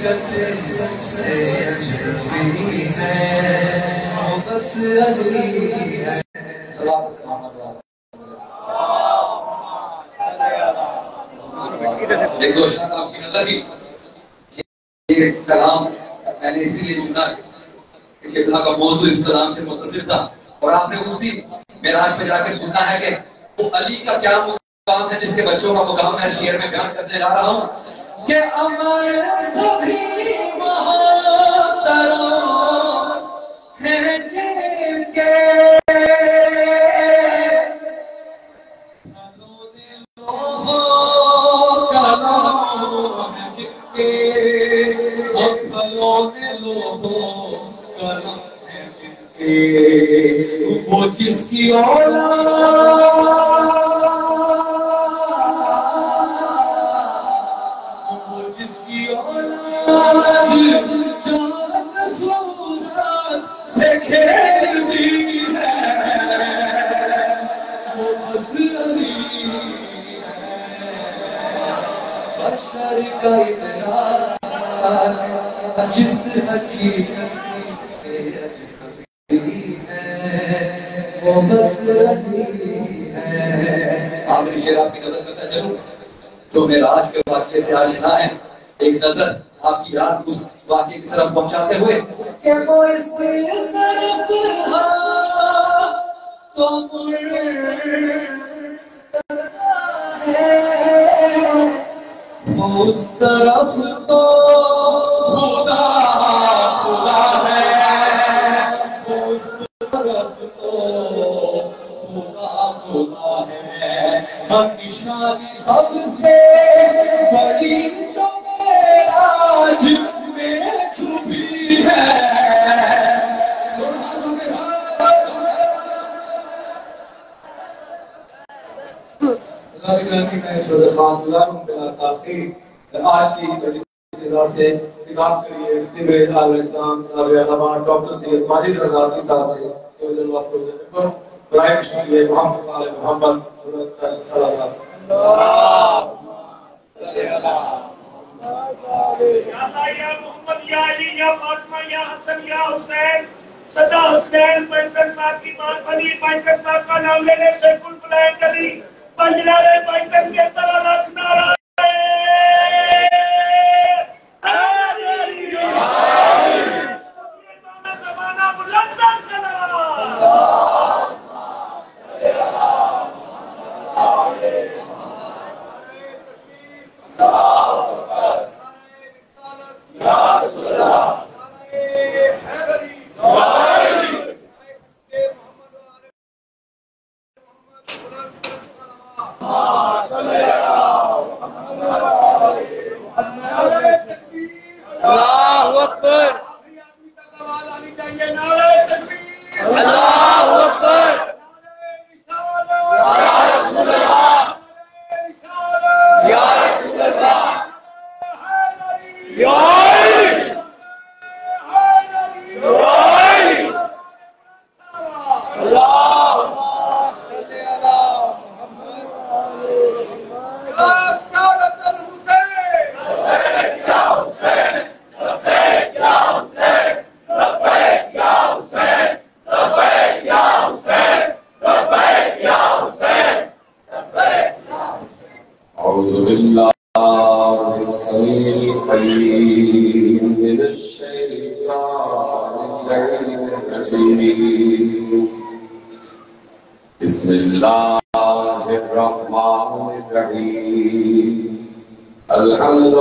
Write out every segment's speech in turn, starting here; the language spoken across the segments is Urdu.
سے اجنبی ہے وہ بس علی ہے. ایک دو شاعر آپ کی نظر ہی یہ کلام میں نے اسی لیے چنا کہ قبلہ کا موضوع اس کلام سے متصل تھا اور آپ نے اسی معراج پہ جا کے سننا ہے کہ وہ علی کا کیا مقام ہے جس کے بچوں کا مقام ہے. شعر میں بیان کرنے جا رہا ہوں کہ امر سبھی محترم ہیں جن کے وہ جس کی اولاد سے کھیلتی ہے وہ بس علی بشر کا ادراک جس حقیقت ہے وہ بس علی ہے. آخری شعر آپ کی نظر کرتا چلوں جو معراج کے واقعے سے آشنا ہے. ایک نظر آپ کی یاد اس واقعے کی طرف پہنچاتے ہوئے کہ وہ اس طرف تو اس طرف تو خدا خدا ہے اس طرف تو خدا خدا ہے. ہم نشانی سب سے بڑی جو معراج میں چھپی ہے. آج کی سے خطاب کریے اسلام ڈاکٹر سید ماجد رضا صاحب سے محمد یا علی یا فاطمہ یا حسن یا حسین صدا حسین بینکر صاحب کی بات بنی بینکر صاحب کا نام لینے سے کل بلائے کلی پنجرے بینکر کے سوالات نارا زمانہ بلندر بسم اللہ الرحمن الرحیم الحمد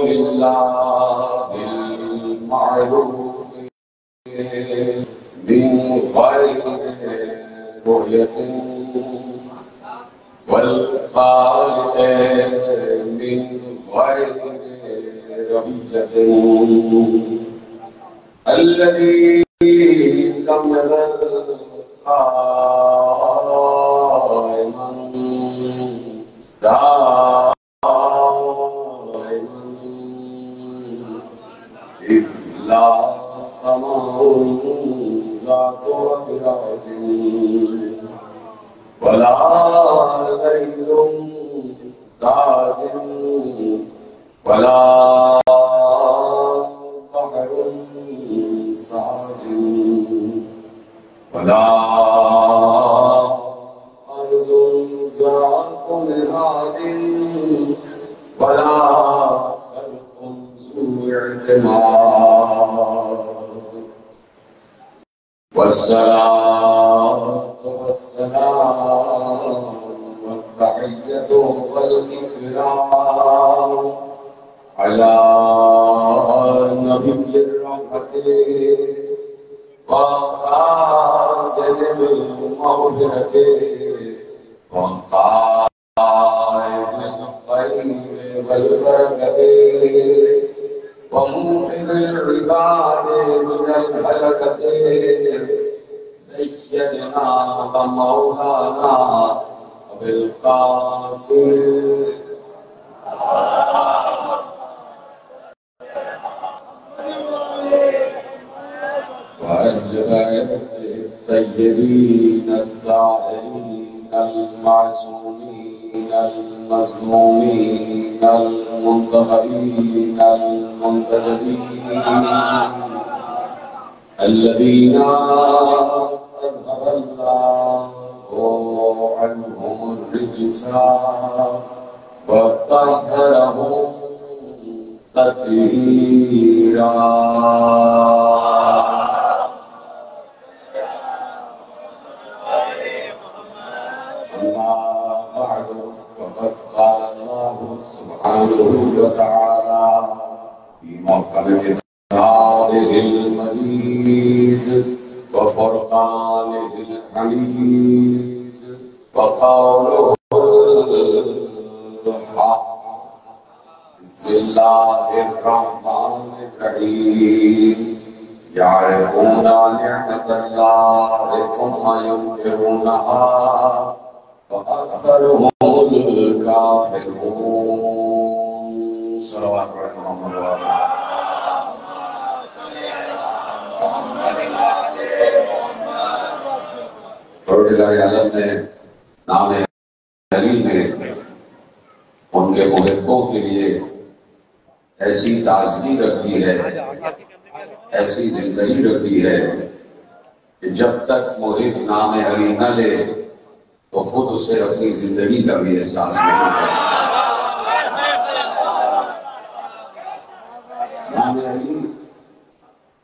للہ المعروف من غیر رؤیت والخالق من غیر رؤیت الذي لم يزل قائما دائما إذ لا سماء ذات ربيعة ولا ليل داج ولا الاعتماد والصلاة والسلام والتحية والإكرام على نبي الرحمة وخازن المغفرة وقائد الخير والبركة ومنقذ العباد من الهلكة سيدنا ومولانا أبي القاسم وأهل الطيبين الطاهرين المعصومين المظلومين المنتخبين المنتجبين الذين أذهب الله عنهم الرجس وطهرهم تطهيرا. وقد قال الله سبحانه وتعالى في محكم كتابه المجيد وفرقانه الحميد وقوله الحق بسم الله الرحمن الرحيم يعرفون نعمة الله ثم ينكرونها وأكثرهم الكافرون. صلوات محمد پروردگار عالم نے نام علی میں ان کے محبوں کے لیے ایسی تازگی رکھی ہے، ایسی زندگی رکھی ہے کہ جب تک محب نام علی نہ لے تو خود اسے اپنی زندگی کا بھی احساس نہیں ہوتا۔ نام علی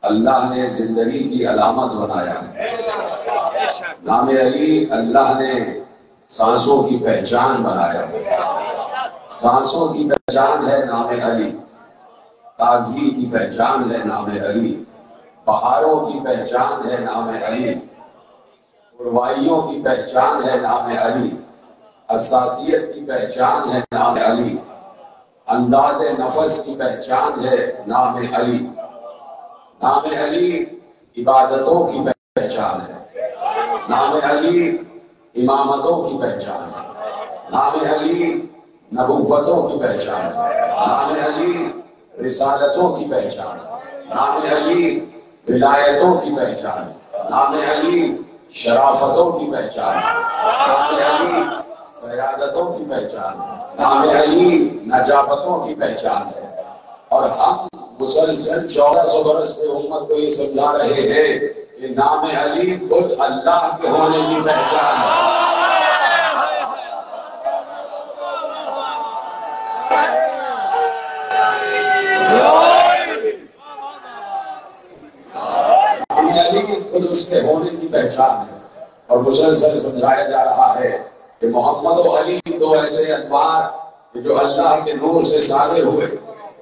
اللہ نے زندگی کی علامت بنایا ہے، نام علی اللہ نے سانسوں کی پہچان بنایا ہے، سانسوں کی پہچان ہے نام علی، تازگی کی پہچان ہے نام علی، بہاروں کی پہچان ہے نام علی، پروائیوں کی پہچان ہے نام علی، حساسیت کی پہچان ہے نام علی، انداز نفس کی پہچان ہے نام علی، نام علی عبادتوں کی پہچان ہے، نام علی امامتوں کی پہچان ہے، نام علی نبوتوں کی پہچان ہے، نام علی رسالتوں کی پہچان ہے، نام علی ولایتوں کی پہچان ہے، نام علی شرافتوں کی پہچان ہے، نام علی سیادتوں کی پہچان ہے، نام علی نجابتوں کی پہچان ہے۔ اور ہم مسلسل 1400 برس سے امت کو یہ سمجھا رہے ہیں کہ نام علی خود اللہ کے ہونے کی پہچان ہے۔ نام علی خود اس کے ہونے کی پہچان ہے، اور مسلسل سمجھایا جا رہا ہے کہ محمد و علی دو ایسے اتوار کہ جو اللہ کے نور سے ظاہر ہوئے،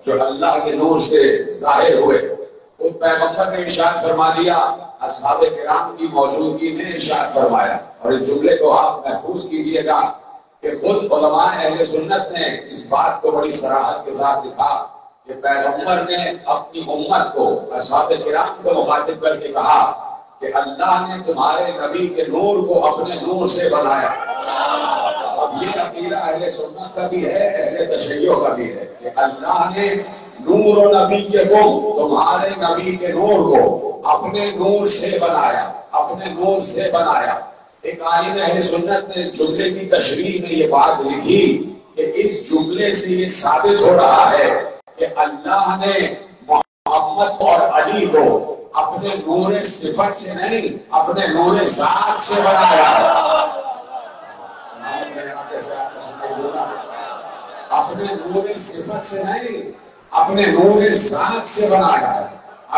جو اللہ کے نور سے ظاہر ہوئے۔ خود پیغمبر نے ارشاد فرما دیا، اصحاب کرام کی موجودگی میں ارشاد فرمایا، اور اس جملے کو آپ محفوظ کیجئے گا کہ خود علماء اہل سنت نے اس بات کو بڑی صراحت کے ساتھ لکھا کہ پیغمبر نے اپنی امت کو، اصحاب کرام کو مخاطب کر کے کہا کہ اللہ نے تمہارے نبی کے نور کو اپنے نور سے بنایا۔ اب یہ عقیدہ اہل سنت کا بھی ہے، اہل تشیع کا بھی ہے کہ اللہ نے نور و نبی کو، تمہارے نبی کے نور کو اپنے نور سے بنایا، اپنے نور سے بنایا۔ ایک عالم اہل سنت نے اس جملے کی تشریح میں یہ بات لکھی کہ اس جملے سے یہ ثابت ہو رہا ہے کہ اللہ نے محمد اور علی کو اپنے نور صفت سے نہیں، اپنے نور ذات سے بنایا۔ اپنے نور صفت سے نہیں، اپنے نور ذات سے بنایا ہے۔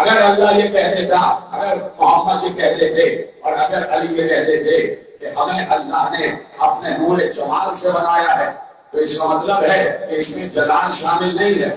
اگر اللہ یہ کہہ دیتا، اگر محمد یہ کہہ دیتے اور اگر علی یہ کہہ دیتے کہ ہمیں اللہ نے اپنے نور جمال سے بنایا ہے، تو اس کا مطلب ہے کہ اس میں جلال شامل نہیں ہے۔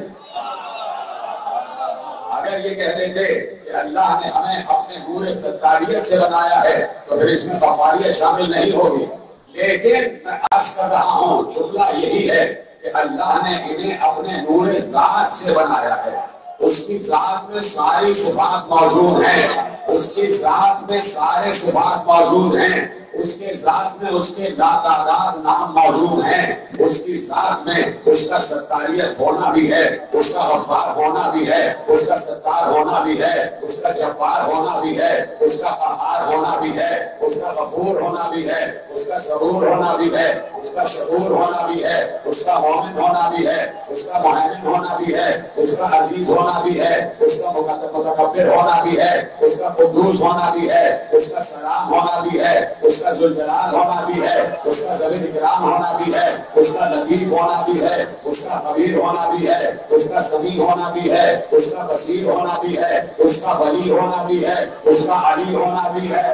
اگر یہ کہہ دیتے کہ اللہ نے ہمیں اپنے نور ستاریت سے بنایا ہے تو پھر اس میں غفاریت شامل نہیں ہوگی۔ لیکن میں عرض کر رہا ہوں جملہ یہی ہے کہ اللہ نے انہیں اپنے نور ذات سے بنایا ہے۔ اس کی ذات میں ساری صفات موجود ہیں، اس کی ذات میں سارے صفات موجود ہیں، اس کے ذات میں اس کے لاتعداد نام موجود ہیں، اس کی ذات میں اس کا ستاریت ہونا بھی ہے، اس کا غفار ہونا بھی ہے، اس کا ستار ہونا بھی ہے، اس کا جبار ہونا بھی ہے، اس کا قہار ہونا بھی ہے، اس کا غفور ہونا بھی ہے، اس کا صبور ہونا بھی ہے، اس کا شکور ہونا بھی ہے، اس کا مومن ہونا بھی ہے، اس کا مہیمن ہونا بھی ہے، اس کا عزیز ہونا بھی ہے، اس کا متکبر ہونا بھی ہے، اس کا قدوس ہونا بھی ہے، اس کا سلام ہونا بھی ہے، اس کا ذوالجلال ہونا بھی ہے، اس کا ذوی اکرام ہونا بھی ہے، اس کا لطیف ہونا بھی ہے، اس کا خبیر ہونا بھی ہے، اس کا سمیع ہونا بھی ہے، اس کا بصیر ہونا بھی ہے، اس کا ولی ہونا بھی ہے، اس کا علی ہونا بھی ہے۔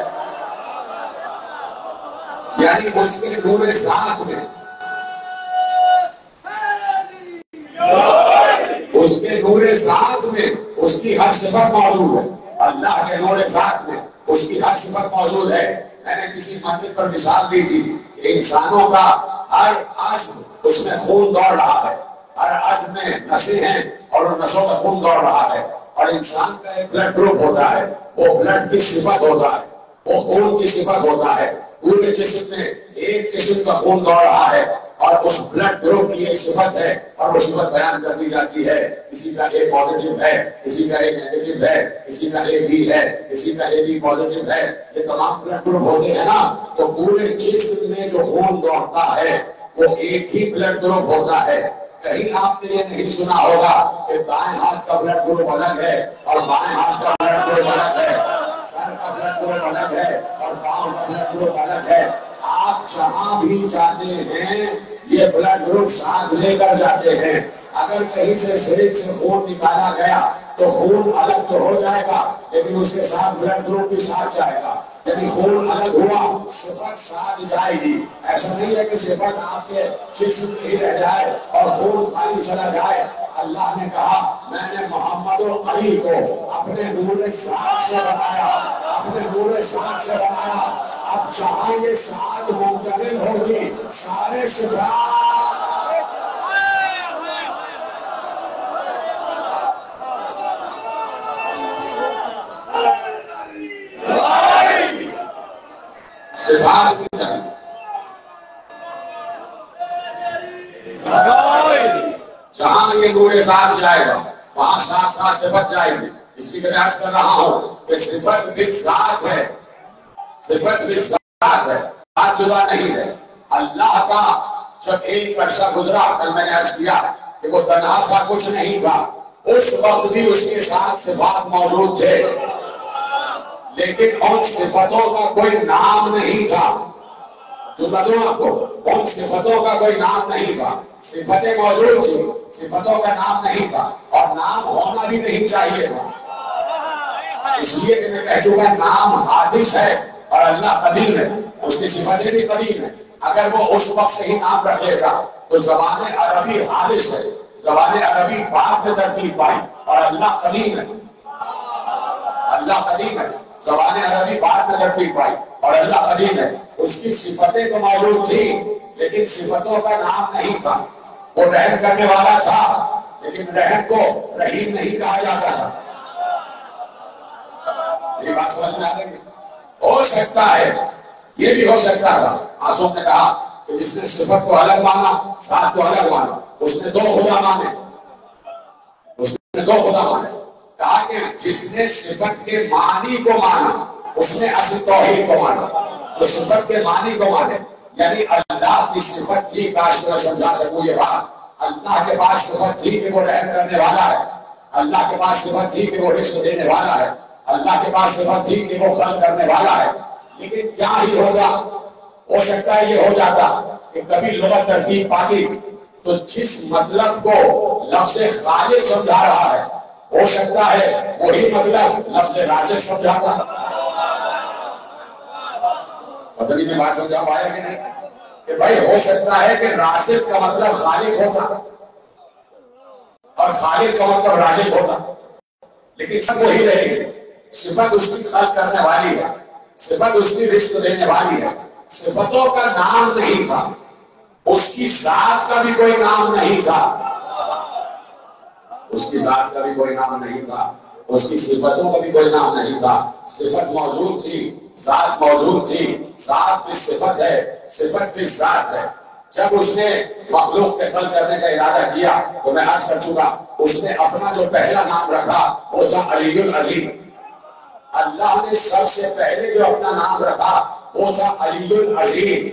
یعنی اس کے نور ذات میں، اس کے نور ذات میں اس کی ہر صفت موجود ہے۔ اللہ کے نور ذات میں اس کی ہر صفت موجود ہے۔ میں نے کسی مسجد پر مثال دی تھی کہ انسانوں کا ہر عضو اس میں خون دوڑ رہا ہے، ہر عضو میں نسیں ہیں اور ان نسوں میں خون دوڑ رہا ہے، اور انسان کا ایک بلڈ گروپ ہوتا ہے، وہ بلڈ کی صفت ہوتا ہے، وہ خون کی صفت ہوتا ہے۔ پورے جسم میں ایک قسم کا خون دوڑ رہا ہے اور اس بلڈ گروپ کی ایک صفت ہے اور وہ صفت بیان کر دی جاتی ہے۔ کسی کا اے پازیٹو ہے، کسی کا اے نیگیٹو ہے، کسی کا اے بی ہے، کسی کا اے بی پازیٹو ہے۔ یہ تمام بلڈ گروپ ہوتے ہیں نا، تو پورے جسم میں جو خون دوڑتا ہے وہ ایک ہی بلڈ گروپ ہوتا ہے۔ کہیں آپ نے یہ نہیں سنا ہوگا کہ دائیں ہاتھ کا بلڈ گروپ الگ ہے اور بائیں ہاتھ کا بلڈ گروپ الگ ہے، سر کا بلڈ گروپ الگ ہے اور پاؤں کا بلڈ گروپ الگ ہے۔ آپ جہاں بھی جاتے ہیں یہ بلڈ گروپ ساتھ لے کر جاتے ہیں۔ اگر کہیں سے شریر سے خون نکالا گیا تو خون الگ تو ہو جائے گا لیکن اس کے ساتھ بلڈ گروپ بھی ساتھ جائے گا۔ یعنی خون الگ ہوا، صفت ساتھ جائے گی۔ ایسا نہیں ہے کہ صفت آپ کے جسم میں ہی رہ جائے اور خون خالی چلا جائے۔ اللہ نے کہا میں نے محمد و علی کو اپنے نور ذات سے بنایا، اپنے نور ذات سے بنایا۔ اب جہاں یہ ساتھ منتقل ہوگی سارے صفات جہاں یہ نور ساتھ جائے گا وہاں ساتھ ساتھ صفت جائے گی۔ اس کی وجہ کر رہا ہوں کہ صفت بھی ساتھ ہے، صفت بھی ساتھ ہے، ساتھ جدا نہیں ہے۔ اللہ کا جب ایک عرصہ گزرا، کل میں نے عرض کیا کہ وہ تنہا تھا، کچھ نہیں تھا، اس وقت بھی اس کے ساتھ صفات موجود تھے، لیکن ان صفتوں کا کوئی نام نہیں تھا۔ جو بتاؤں آپ کو، ان صفتوں کا کوئی نام نہیں تھا۔ صفتیں موجود تھی، صفتوں کا نام نہیں تھا اور نام ہونا بھی نہیں چاہیے تھا۔ اس لیے کہ میں کہہ چکا نام حادث ہے اور اللہ قدیم ہے، اس کی صفتیں بھی قدیم ہیں۔ اگر وہ اس وقت سے ہی نام رکھ لیتا تو زبان عربی حادث ہے، زبان عربی بعد میں ترتیب پائی اور اللہ قدیم ہے، اللہ قدیم ہے، زبان عربی بعد میں ترتیب پائی اور اللہ قدیم ہے۔ اس کی صفتیں تو موجود تھی لیکن صفتوں کا نام نہیں تھا۔ وہ رحم کرنے والا تھا لیکن رحم کو رحیم نہیں کہا جاتا تھا۔ یہ بات سمجھ میں آ رہی ہے؟ ہو سکتا ہے، یہ بھی ہو سکتا تھا، معصوم نے کہا کہ جس نے صفت کو الگ مانا ساتھ کو الگ مانا، اس نے دو خدا مانے، اس نے دو خدا مانے۔ کہا کہ جس نے صفت کے معنی کو مانا اس نے اصل توحید کو مانا، جو صفت کے معنی کو مانے یعنی اللہ کی صفت تھی، کاش میں سمجھا سکوں یہ بات، اللہ کے پاس صفت تھی کہ وہ رحم کرنے والا ہے، اللہ کے پاس صفت تھی کہ وہ رزق دینے والا ہے، اللہ کے پاس صفت تھی کہ وہ خلق کرنے والا ہے، لیکن کیا ہی ہو سکتا ہے یہ ہو جاتا کہ کبھی لغت ترتیب پاتی تو جس مطلب کو لفظ خالق سمجھا رہا ہے، ہو سکتا ہے وہی مطلب لفظ رازق سمجھاتا۔ پتہ نہیں میں بات سمجھا پایا کہ نہیں، کہ بھائی ہو سکتا ہے کہ رازق کا مطلب خالق ہوتا اور خالق کا مطلب رازق ہوتا، لیکن سب وہی رہے گی۔ صفت اس کی خلق کرنے والی ہے، صفت اس کی رزق دینے والی ہے، صفتوں کا نام نہیں تھا، اس کی ذات کا بھی کوئی نام نہیں تھا، اس کی ذات کا بھی کوئی نام نہیں تھا، اس کی صفتوں کا بھی کوئی نام نہیں تھا۔ صفت موجود تھی، ذات موجود تھی، ذات بھی صفت ہے، صفت بھی ذات ہے۔ جب اس نے مخلوق کے خلق کرنے کا ارادہ کیا تو میں عرض کر چکا، اس نے اپنا جو پہلا نام رکھا وہ تھا علی العظیم۔ اللہ نے سب سے پہلے جو اپنا نام رکھا وہ تھا علی العظیم۔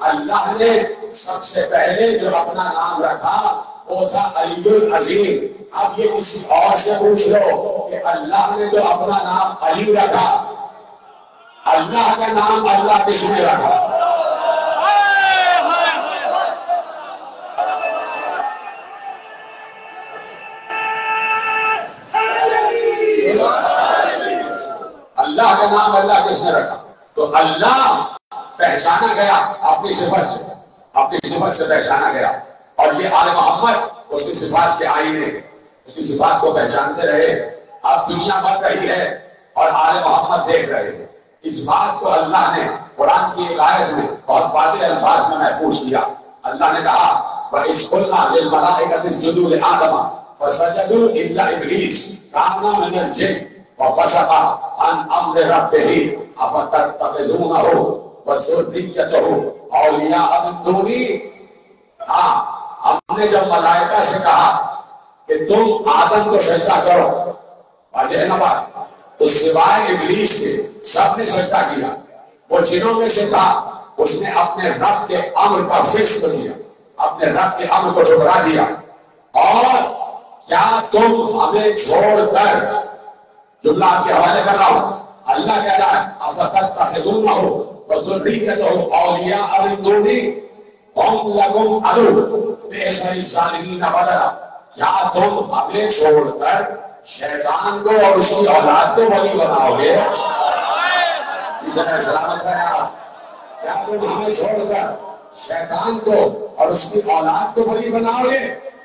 اللہ نے سب سے پہلے جو اپنا نام رکھا وہ تھا علی العظیم۔ اب یہ کسی اور سے پوچھ لو کہ اللہ نے جو اپنا نام علی رکھا، اللہ کا نام اللہ کس نے رکھا؟ اللہ کا نام اللہ کس نے رکھا؟ تو اللہ پہچانا گیا اپنی صفت سے، اپنی صفت سے پہچانا گیا، اور یہ آل محمد اس کی صفات کے آئینے، اس کی صفات کو پہچانتے رہے۔ اب دنیا بن رہی ہے اور آل محمد دیکھ رہے ہیں۔ اس بات کو اللہ نے قرآن کی ایک آیت میں بہت واضح الفاظ میں محفوظ کیا۔ اللہ نے کہا وَإِذْ قُلْنَا لِلْمَلَائِكَةِ اسْجُدُوا لِآدَمَ فَسَجَدُوا إِلَّا إِبْلِيسَ كَانَ مِنَ الْجِنِّ وَفَسَقَ عَنْ أَمْرِ رَبِّهِ أَفَتَتَّخِذُونَهُ وَذُرِّيَّتَهُ أَوْلِيَاءَ مِن دُونِي۔ ہاں، ہم نے جب ملائکہ سے کہا کہ تم آدم کو سجدہ کرو، واضح ہے نا بات، تو سوائے ابلیس کے سب نے سجدہ کیا۔ وہ جنوں میں سے تھا، اس نے اپنے رب کے امر کا فسق کیا، اپنے رب کے امر کو ٹھکرا دیا۔ اور کیا تم ہمیں چھوڑ کر، جملہ آپ کے حوالے کر رہا ہوں، اللہ کہہ رہا ہے أَفَتَتَّخِذُونَهُ وَذُرِّيَّتَهُ أَوْلِيَاءَ مِن دُونِي هُمْ لَكُمْ عَدُوٌّ بِئْسَ لِلظَّالِمِينَ بَدَلًا۔ کیا تم ہمیں چھوڑ کر شیطان کو اور اس کی اولاد کو ولی بناؤ گے؟ سلامت کرنا، کیا تم ہمیں چھوڑ کر شیطان کو اور اس کی اولاد کو ولی بناؤ گے؟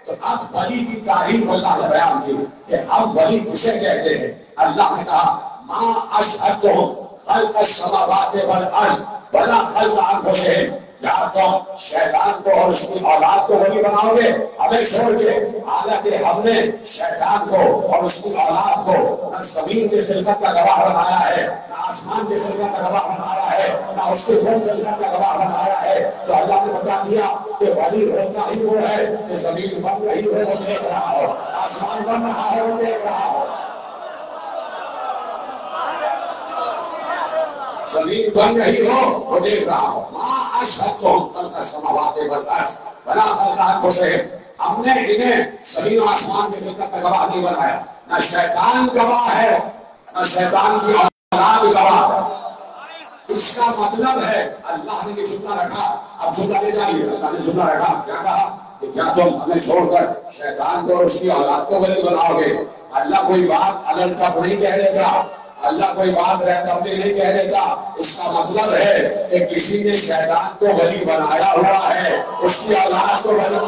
تو اب ولی کی تعریف اللہ نے بیان کی کہ اب ولی کسے کہتے ہیں۔ اللہ نے کہا ما اشہدتہم خلق السماوات والارض ولا خلق انفسہم۔ کیا تم شیطان کو اور اس کی اولاد کو ولی بناؤ گے ہمیں چھوڑ کے؟ حالانکہ ہم نے شیطان کو اور اس کی اولاد کو نہ زمین کی خلقت کا گواہ بنایا ہے، نہ آسمان کی خلقت کا گواہ بنایا ہے، نہ اس کی خلقت کا گواہ بنایا ہے۔ تو اللہ نے بتا دیا کہ ولی ہوتا ہی وہ ہے کہ زمین بن رہی ہو وہ دیکھ رہا ہو، آسمان بن رہا ہے وہ دیکھ رہا ہو، زمین بن رہی ہو وہ دیکھ رہا ہو۔ ما اشہدتہم خلق السماوات والارض ولا خلق انفسہم۔ ہم نے انہیں زمین و آسمان کی خلقت کا گواہ نہیں بنایا، نہ شیطان گواہ ہے نہ شیطان کی اولاد گواہ ہے۔ اس کا مطلب ہے اللہ نے یہ جملہ رکھا، اب جملہ لے جائیے، اللہ نے جملہ رکھا، کیا کہا کہ کیا تم ہمیں چھوڑ کر شیطان کو اور اس کی اولاد کو ولی بناؤ گے؟ اللہ کوئی بات الگ کب نہیں کہہ دیتا، اللہ کوئی بات رینڈملی نہیں کہہ دیتا۔ اس کا مطلب ہے کہ کسی نے شیطان کو ولی بنایا ہوا ہے، اس کی اولاد کو ولی،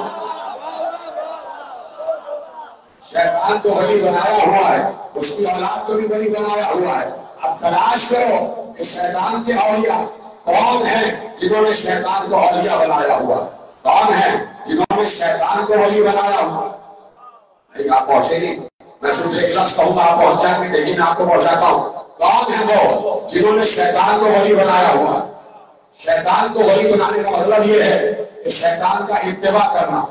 شیطان کو ولی بنایا ہوا ہے، اس کی اولاد کو بھی ولی بنایا ہوا ہے۔ اب تلاش کرو کہ شیطان کے اولیاء کون ہیں جنہوں نے شیطان کو اولیاء بنایا ہوا، کون ہیں جنہوں نے شیطان کو ولی بنایا ہوا؟ نہیں، آپ پہنچے نہیں، میں صرف ایک لفظ کہوں گا، آپ پہنچ جائیں گے، لیکن میں آپ کو پہنچاتا ہوں۔ کون ہیں وہ جنہوں نے شیطان کو ولی بنایا ہوا؟ شیطان کو ولی بنانے کا مطلب یہ ہے کہ شیطان کا اتباع کرنا،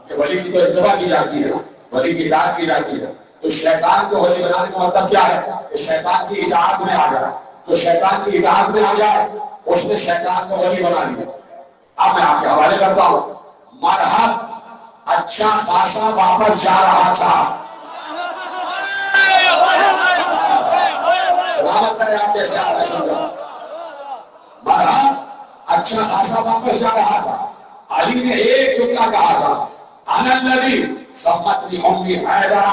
کہ ولی کی تو اتباع کی جاتی ہے، ولی کی اطاعت کی جاتی ہے۔ تو شیطان کو ولی بنانے کا مطلب کیا ہے کہ شیطان کی اطاعت میں آ جائے، جو شیطان کی اطاعت میں آ جائے اس نے شیطان کو ولی بنا لیا۔ اب میں آپ کے حوالے کرتا ہوں، مرحب اچھا خاصا واپس جا رہا تھا، سلامت کرے آپ کیسے آ رہے سمجھا، مرحب اچھا خاصا واپس جا رہا تھا۔ علی نے ایک جملہ کہا تھا، انا الذی سمتنی امی حیدرہ،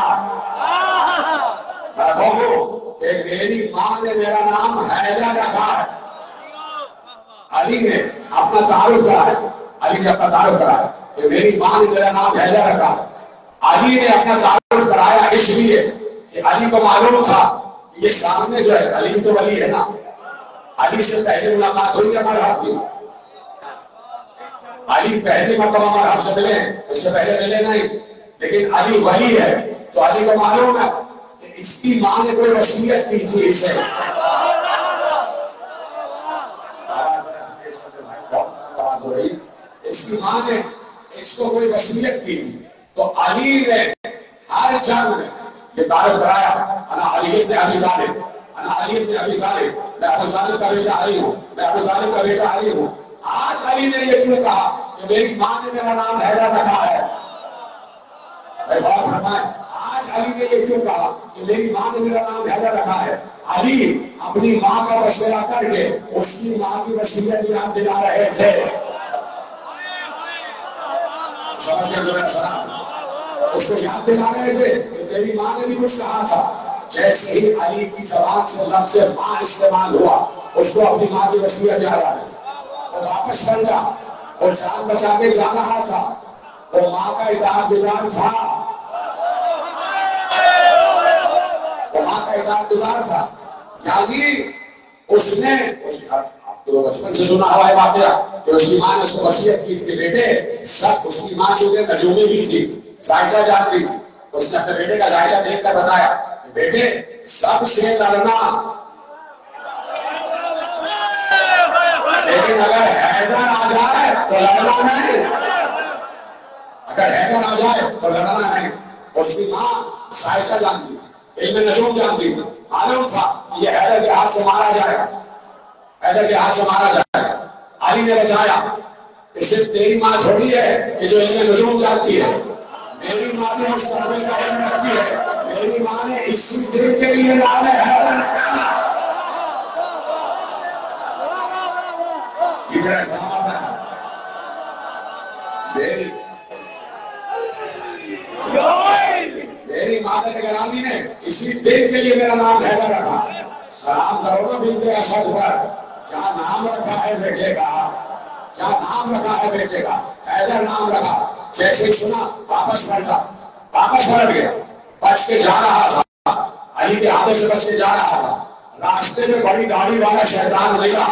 میں کہوں کہ میری ماں نے میرا نام حیدر رکھا ہے۔ علی نے اپنا تعارف کرا ہے، علی نے اپنا تعارف کرا ہے کہ میری ماں نے میرا نام حیدر رکھا ہے۔ علی نے اپنا تعارف کرایا اس لیے کہ علی کو معلوم تھا کہ یہ سامنے جو ہے علی تو ولی ہے نا، علی سے پہلے ملاقات ہوئی ہے مرحب کی، علی پہلی مرتبہ مرحب سے ملے، اس سے پہلے ملے نہیں، لیکن علی ولی ہے تو علی کو معلوم ہے کہ اس کی ماں نے کوئی وصیت کی تھی اس سے، اس کی ماں نے اس کو کوئی وصیت کی تھی، تو علی نے ہر جنگ میں یہ تعارف کرایا، انا علی بن ابی طالب، انا علی بن ابی طالب، میں ابو طالب کا بیٹا علی ہوں، میں ابو طالب کا بیٹا علی ہوں۔ آج علی نے یہ کیوں کہا کہ میری ماں نے میرا نام حیدر رکھا ہے؟ آج علی نے یہ کیوں کہا کہ میری ماں نے میرا نام حیدر رکھا ہے؟ علی اپنی ماں کا مشورہ کر کے اس کی ماں کی وصیت یاد دلا رہے تھے۔ اس کو یاد دلا رہے تھے کہ تیری ماں نے بھی کچھ کہا تھا۔ جیسے ہی علی کی زبان سے لفظ ماں استعمال ہوا، اس کو اپنی ماں کی وصیت یاد آ گئی، وہ واپس پلٹا، وہ جان بچا کے جا رہا تھا، وہ ماں کا اطاعت گزار تھا، وہ ماں کا اطاعت گزار تھا، یعنی اس نے آپ کو بچپن سے سنا ہوا ہے واقعہ کہ اس کی ماں نے اس کو وصیت کی کہ بیٹے سب، اس کی ماں چونکہ نجومی بھی تھی، ذائقہ جانتی تھی، اس نے اپنے بیٹے کا ذائقہ دیکھ کر بتایا کہ بیٹے سب سے لڑنا، لیکن اگر حیدر آ جائے تو لڑنا نہیں، اگر حیدر آ جائے تو لڑنا نہیں۔ اس کی ماں ذائقہ جانتی تھی، علم نجوم جانتی تھی، معلوم تھا کہ یہ حیدر کے ہاتھ سے مارا جائے گا، حیدر کے ہاتھ سے مارا جائے گا۔ علی نے بچایا کہ صرف تیری ماں چھوڑی ہے کہ جو علم نجوم جانتی ہے، میری ماں بھی مستقبل کا علم رکھتی ہے، میری ماں نے اسی دن کے لیے نام حیدر رکھا۔ میری ماں گرامی نے اسی دن کے لیے میرا نام حیدر رکھا۔ سلام کرو نا بنت اسد پر، کیا نام رکھا ہے بیٹے کا، کیا نام رکھا ہے بیٹے کا، حیدر نام رکھا۔ جیسے سنا واپس پلٹا، واپس پلٹ گیا، بچ کے جا رہا تھا، علی کے ہاتھوں سے بچ کے جا رہا تھا، راستے میں بڑی گاڑی والا شیطان ملا،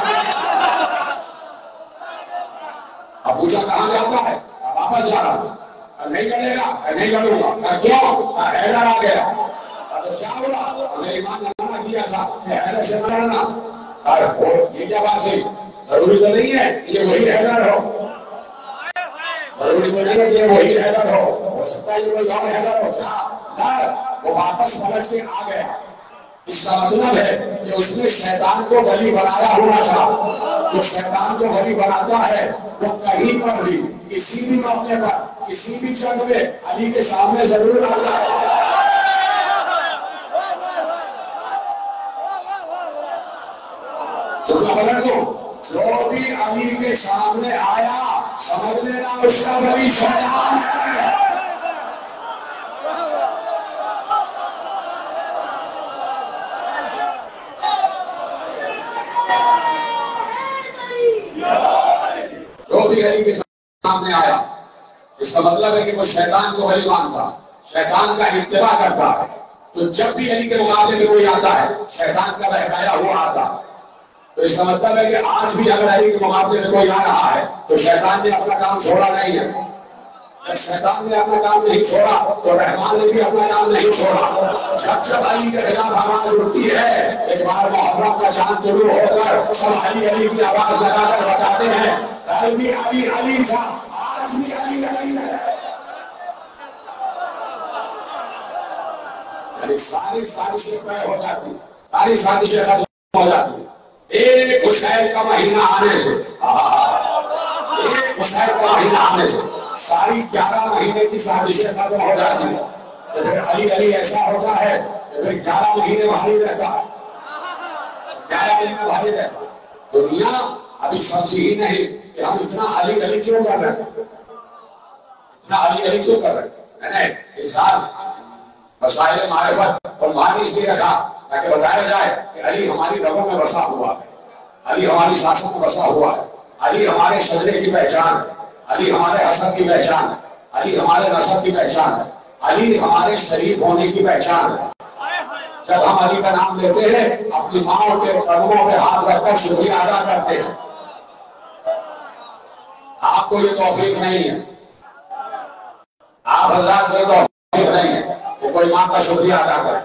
اب پوچھا کہاں جاتا ہے، واپس جا رہا تھا، نہیں لڑے گا، نہیں لڑوں گا، کیوں؟ حیدر آ گیا، تو کیا بولا؟ میری ماں نے منع کیا تھا کہ حیدر سے نہ لڑنا، یہ کیا بات ہے؟ ضروری تو نہیں ہے کہ یہ وہی حیدر ہو، ضروری تو نہیں ہے کہ یہ وہی حیدر ہو سکتا ہے یہ کوئی اور حیدر ہو، وہ واپس پلٹ کے آ گیا۔ اس کا مطلب ہے کہ اس نے شیطان کو ولی بنایا ہوا تھا۔ جو شیطان کو ولی بناتا ہے وہ کہیں پر بھی، کسی بھی موقع پر، کسی بھی جنگ میں علی کے سامنے ضرور آتا ہے۔ جو بھی علی کے سامنے آیا سمجھ لینا اس کا ولی شیطان ہے۔ جو بھی علی کے سامنے آیا اس کا مطلب ہے کہ وہ شیطان کو ولی مانتا، شیطان کا اتباع کرتا ہے۔ تو جب بھی علی کے مقابلے میں کوئی آتا ہے شیطان کا بہکایا ہوا آتا، تو اس کا مطلب ہے کہ آج بھی اگر علی کے مقابلے میں کوئی آ رہا ہے تو شیطان نے اپنا کام چھوڑا نہیں ہے۔ جب شیطان نے اپنا کام نہیں چھوڑا تو رحمان نے بھی اپنا کام نہیں چھوڑا۔ جب جب علی کے خلاف آواز اٹھتی ہے، ایک بار محرم کا چاند طلوع ہو کر سب علی علی کی آواز لگا کر بتاتے ہیں کل بھی علی علی تھا، آج بھی علی علی ہے۔ یعنی ساری سازشیں طے ہو جاتی، ساری سازشیں ختم ہو جاتی ایک خوشحال کا مہینہ آنے سے، ایک خوشحال کا مہینہ آنے سے ساری 11 مہینے کی سازشیں ختم ہو جاتی ہیں۔ تو پھر علی علی ایسا ہوتا ہے کہ پھر 11 مہینے بھاری رہتا ہے، 11 مہینے بھاری رہتا ہے۔ دنیا ابھی سمجھی ہی نہیں کہ ہم اتنا علی علی کیوں کر رہے ہیں، اتنا علی علی کیوں کر رہے ہیں۔ میں نے اس سال مسائل معرفت اور معنی اس لیے رکھا تاکہ بتایا جائے کہ علی ہماری رگوں میں بسا ہوا ہے، علی ہماری سانسوں میں بسا ہوا ہے، علی ہمارے شجرے کی پہچان ہے، علی ہمارے حسب کی پہچان ہے، علی ہمارے نسب کی پہچان ہے، علی ہمارے شریف ہونے کی پہچان ہے۔ جب ہم علی کا نام لیتے ہیں اپنی ماں کے قدموں پہ ہاتھ رکھ کر شکریہ ادا کرتے ہیں۔ آپ کو یہ توفیق نہیں ہے، آپ حضرات کو یہ توفیق نہیں ہے کہ کوئی ماں کا شکریہ ادا کرے۔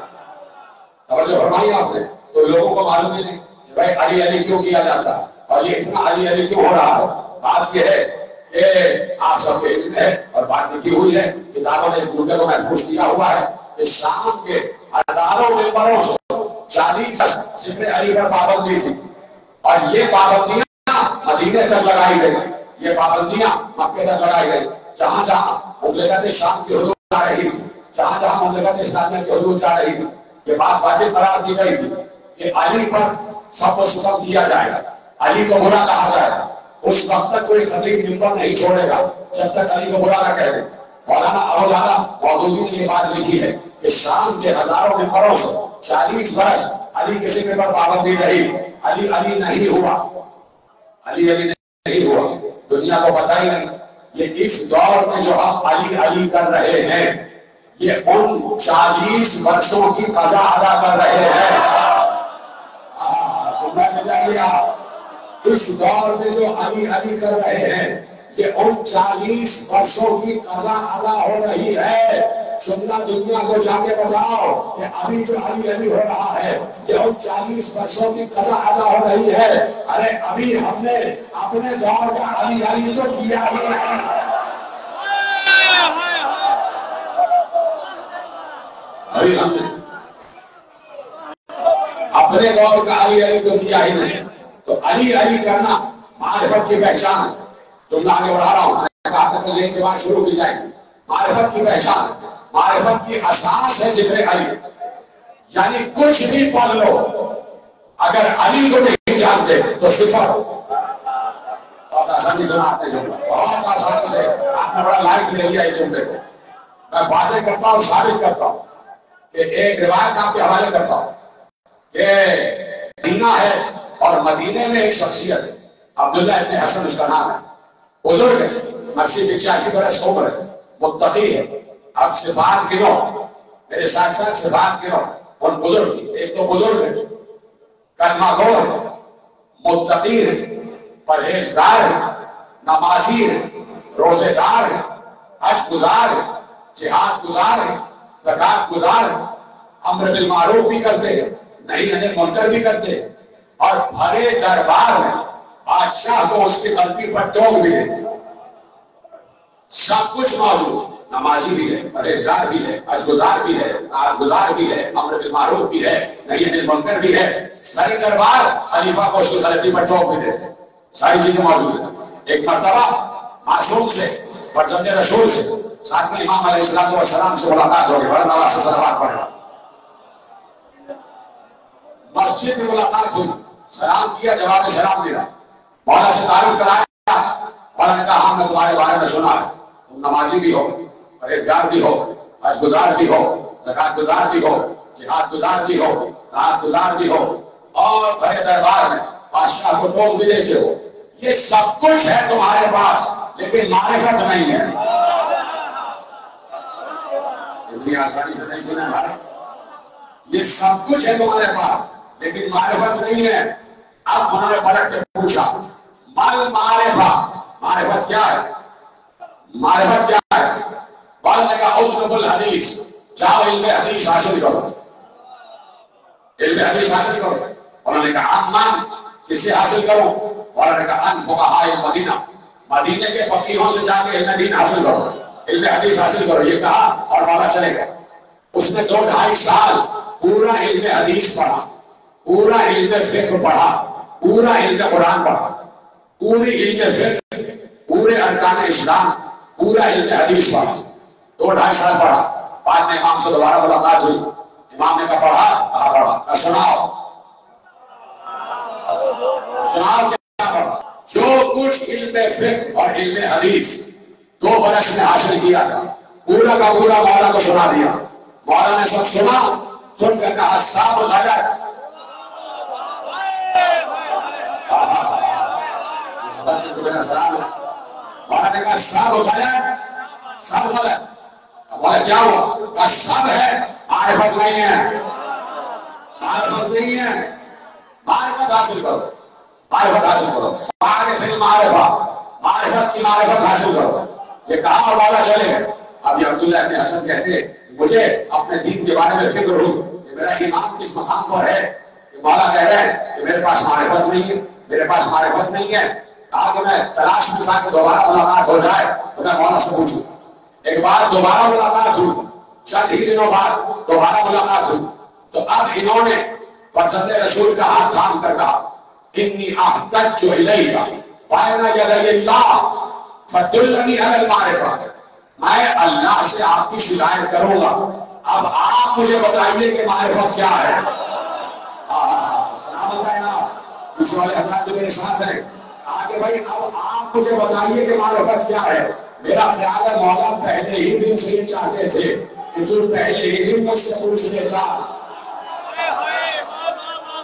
توجہ فرمائی آپ نے؟ تو لوگوں کو معلوم ہی نہیں کہ بھائی علی علی کیوں کیا جاتا ہے اور یہ اتنا علی علی کیوں ہو رہا ہے۔ بات یہ ہے کہ آپ سب کے علم ہے اور بات لکھی ہوئی ہے، کتابوں نے اس مدعے کو محفوظ کیا ہوا ہے کہ شام کے ہزاروں ممبروں سے 40 ذکر علی پر پابندی تھی، اور یہ پابندیاں مدینے تک لگائی گئی، یہ پابندیاں مکے تک لگائی گئی۔ جہاں جہاں مملکت شام کی حدود جا رہی تھی، جہاں جہاں مملکت اسلامیہ کی حدود جا رہی تھی، یہ بات واجب قرار دی گئی تھی کہ علی پر سب کو ستم کیا جائے گا، علی کو برا کہا جائے گا۔ اس وقت تک کوئی خطیب ممبر نہیں چھوڑے گا جب تک علی کو برا نہ کہہ دے۔ مولانا ابوالعلا مودودی نے یہ بات لکھی ہے کہ شام کے ہزاروں ممبروں سے 40 برس علی کے ذکر پر پابندی رہی، علی علی نہیں ہوا، علی علی نہیں ہوا، دنیا کو پتہ ہی نہیں۔ یہ اس دور میں جو ہم علی علی کر رہے ہیں یہ ان 40 برسوں کی قضا ادا کر رہے ہیں۔ اس دور میں جو علی علی کر رہے ہیں یہ ان 40 برسوں کی قضا ادا ہو رہی ہے۔ جملہ دنیا کو جا کے بتاؤ کہ ابھی جو علی علی ہو رہا ہے یہ ان 40 برسوں کی قضا ادا ہو رہی ہے۔ ارے ابھی ہم نے اپنے دور کا علی علی تو کیا ہی نہیں، ابھی ہم نے اپنے دور کا علی علی تو کیا ہی نہیں۔ تو علی علی کرنا معرفت کی پہچان ہے۔ جملہ آگے بڑھا رہا ہوں، میں نے کہا تھا کہ یہ سے بات شروع کی جائے گی۔ معرفت کی پہچان، معرفت کی اساس ہے ذکر علی، یعنی کچھ بھی پڑھ لو اگر علی کو نہیں جانتے تو صفر۔ بہت آسانی سے آپ نے جملہ بہت آسانی سے آپ نے بڑا لائف لے لیا اس جملے کو۔ میں واضح کرتا ہوں، ثابت کرتا ہوں کہ ایک روایت آپ کے حوالے کرتا ہوں کہ مدینہ ہے اور مدینے میں ایک شخصیت ہے، عبداللہ ابن حسن اس کا نام ہے، بزرگ ہے، 80-85 برس عمر ہے، متقی ہے۔ اب صفات گنو، میرے ساتھ ساتھ صفات گنو ان بزرگ کی۔ ایک تو بزرگ ہے، کلمہ گو ہے، متقی ہے، پرہیزگار ہے، نمازی ہے، روزے دار ہے، حج گزار ہے، جہاد گزار ہے، زکات گزار ہے، امر بالمعروف بھی کرتے ہیں، نہی عن المنکر بھی کرتے ہیں، اور بھرے دربار میں بادشاہ کو اس کی غلطی پر ٹوک بھی دیتے۔ سب کچھ موجود، نمازی بھی ہے، پرہیزگار بھی ہے، حج گزار بھی ہے، زکات گزار بھی ہے، امر بالمعروف بھی ہے، نہی عن المنکر بھی ہے، سارے دربار خلیفہ کو اس کی غلطی پر ٹوک بھی دیتے، ساری چیزیں موجود ہیں۔ ایک مرتبہ معصوم سے، فرزند رسول سے، ساتھ میں امام علیہ السلام سے ملاقات ہو گئی، بڑا نواز سے صلوات پڑھ رہا، مسجد میں ملاقات ہوئی، سلام کیا، جواب سلام دیا، مولا سے تعارف کرایا، مولا نے کہا ہم نے تمہارے بارے میں سنا ہے، تم نمازی بھی ہو، پرہیزگار بھی ہو، حج گزار بھی ہو، زکات گزار بھی ہو، جہاد گزار بھی ہو، طاعت گزار بھی ہو، اور بڑے دربار میں بادشاہ کو ٹوک بھی دیتے ہو۔ یہ سب کچھ ہے تمہارے پاس لیکن معرفت نہیں ہے۔ اتنی آسانی سے نہیں سنا بھائی، یہ سب کچھ ہے تمہارے پاس لیکن معرفت نہیں ہے۔ اب انہوں نے پلٹ کے پوچھا مال معرفہ، معرفت کیا ہے؟ معرفت کیا ہے؟ بعد نے کہا اطلب الحدیث، جاؤ علم حدیث حاصل کرو، علم حدیث حاصل کرو۔ انہوں نے کہا من، کس سے حاصل کرو؟ انہوں نے کہا ان فقہاء المدینہ، مدینے کے فقیہوں سے جا کے علم دین حاصل کرو، علم حدیث حاصل کرو، یہ کہا اور مولا چلے گئے۔ اس نے 2-2.5 سال پورا علم حدیث پڑھا، پورا علم فقہ پڑھا، پورا علم قرآن پڑھا، پوری علم فقہ، پورے ارکان اسلام، پورا علم حدیث پڑھا، 2-2.5 سال پڑھا۔ بعد میں امام سے دوبارہ ملاقات ہوئی، امام نے کہا پڑھا، سناؤ سناؤ کیا پڑھا؟ جو کچھ علم فقہ اور علم حدیث 2 برس میں حاصل کیا تھا پورا کا پورا مولا کو سنا دیا. مولا نے سب سنا، سن کر کہا سب غلط. مولا نے کہا سب غلط، سب غلط. بولا کیا ہوا؟ کہا سب ہے، معرفت نہیں ہے. معرفت نہیں ہے. معرفت حاصل کرو، معرفت حاصل کرو. معرفت معرفت کی معرفت حاصل کرو. یہ کہا اور مولا چلے گئے. ابھی عبداللہ ابن حسن کہتے مجھے اپنے دین کے بارے میں فکر ہوئی کہ میرا ایمان کس مقام پر ہے کہ مولا کہہ رہے ہیں کہ میرے پاس معرفت نہیں ہے، میرے پاس معرفت نہیں ہے. کہا کہ میں تلاش میں تھا کہ دوبارہ ملاقات ہو جائے تو میں مولا سے پوچھوں. ایک بار دوبارہ ملاقات ہوئی، چند ہی دنوں بعد دوبارہ ملاقات ہوئی. تو اب انہوں نے فرزند رسول کا ہاتھ تھام کر کہا انی احتج الیک بین یدی اللہ فدلنی علی المعرفہ. میں اللہ سے آپ کی شکایت کروں گا، اب آپ مجھے بتائیے کہ معرفت کیا ہے. سلامت ہے نا اس والے حضرات جو میرے ساتھ ہیں. کہا کہ بھائی اب آپ مجھے بتائیے کہ معرفت کیا ہے. میرا خیال ہے مولا پہلے ہی دن سے یہ چاہتے تھے کہ جو پہلے ہی دن مجھ سے پوچھ لیتا،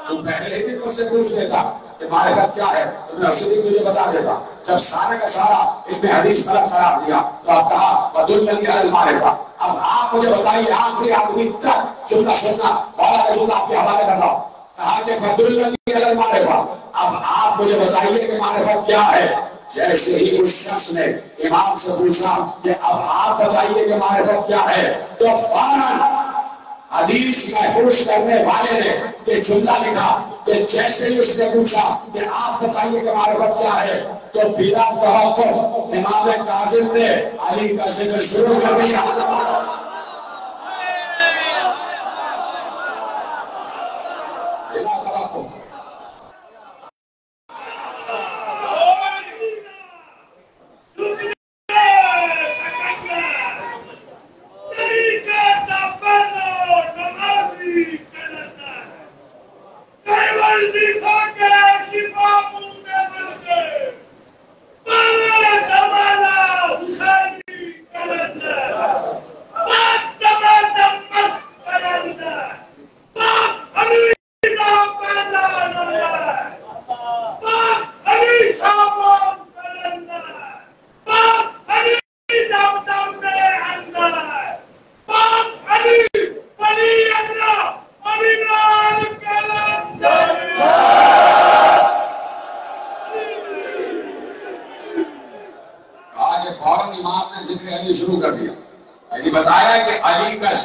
تو پہلے ہی دن مجھ سے پوچھ لیتا کہ معرفت کیا ہے تو میں اسی دن مجھے بتا دیتا. جب سارے کا سارا ابن حدیث غلط قرار دیا تو آپ کہا فدلنی علی المعرفہ. اب آپ مجھے بتائیے آخری آدمی تک جملہ سننا، مولا کا جملہ آپ کے حوالے کر رہا ہوں. کہا کہ فدلنی علی المعرفہ. اب آپ مجھے بتائیے کہ معرفت کیا ہے. جیسے ہی اس شخص نے امام سے پوچھا کہ اب آپ بتائیے کہ معرفت کیا ہے تو فوراً حدیث محفوظ کرنے والے نے یہ جملہ لکھا کہ جیسے ہی اس نے پوچھا کہ آپ بتائیے کہ معرفت کیا ہے تو بلا توقف امام کاظم نے علی کا ذکر شروع کر دیا. بلا توقف.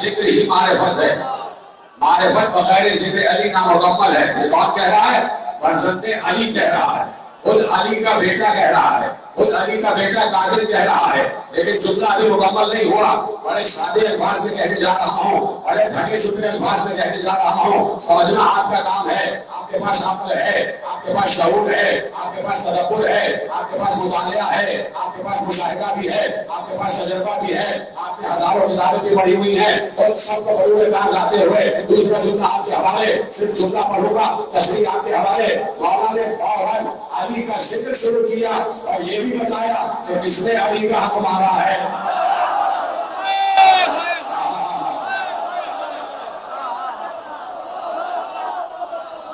ذکر ہی معرفت ہے. معرفت بغیر ذکر علی نامکمل ہے. یہ کون کہہ رہا ہے؟ فرزند علی کہہ رہا ہے. خود علی کا بیٹا کہہ رہا ہے. خود علی کا بیٹا قاسم کہہ رہا ہے. لیکن جملہ ابھی مکمل نہیں ہوا. بڑے سادے الفاظ میں کہنے جا رہا ہوں، بڑے ڈھکے چھپے الفاظ میں کہنے جا رہا ہوں. سمجھنا آپ کا کام ہے. آپ کے پاس عقل ہے، آپ کے پاس شعور ہے، آپ کے پاس تدبر ہے، آپ کے پاس مطالعہ ہے، آپ کے پاس مشاہدہ بھی ہے، آپ کے پاس تجربہ بھی ہے، آپ نے ہزاروں کتابیں بھی پڑھی ہوئی ہیں. اور سب کو بڑے کام لاتے ہوئے دوسرا جملہ آپ کے حوالے، صرف جملہ پڑھوں گا، تشریح آپ کے حوالے. مولا نے فوراً علی کا ذکر شروع کیا اور یہ بھی بتایا کہ کس نے علی کا حق مارا ہے.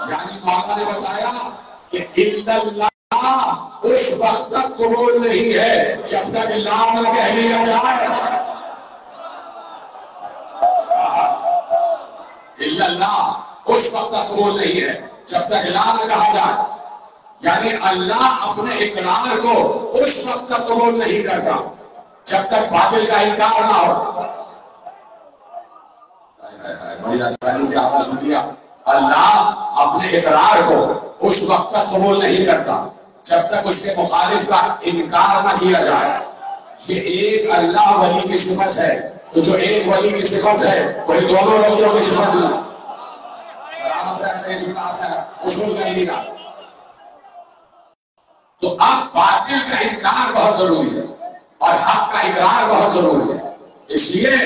یعنی مولا نے بتایا کہ الا اللہ اس وقت تک قبول نہیں ہے جب تک لا نہ کہہ لیا جائے. الا اللہ اس وقت تک قبول نہیں ہے جب تک لا نہ کہا جائے. یعنی اللہ اپنے اقرار کو اس وقت تک قبول نہیں کرتا جب تک باطل کا انکار نہ ہو. بڑی آسانی سے آپ نے سن لیا. اللہ اپنے اقرار کو اس وقت تک قبول نہیں کرتا جب تک اس کے مخالف کا انکار نہ کیا جائے. یہ ایک اللہ ولی کی صفت ہے. تو جو ایک ولی کی صفت ہے وہی دونوں ولیوں کی صفت ہے. اصول نہیں کا. تو اب باطل کا انکار بہت ضروری ہے اور حق کا اقرار بہت ضروری ہے. اس لیے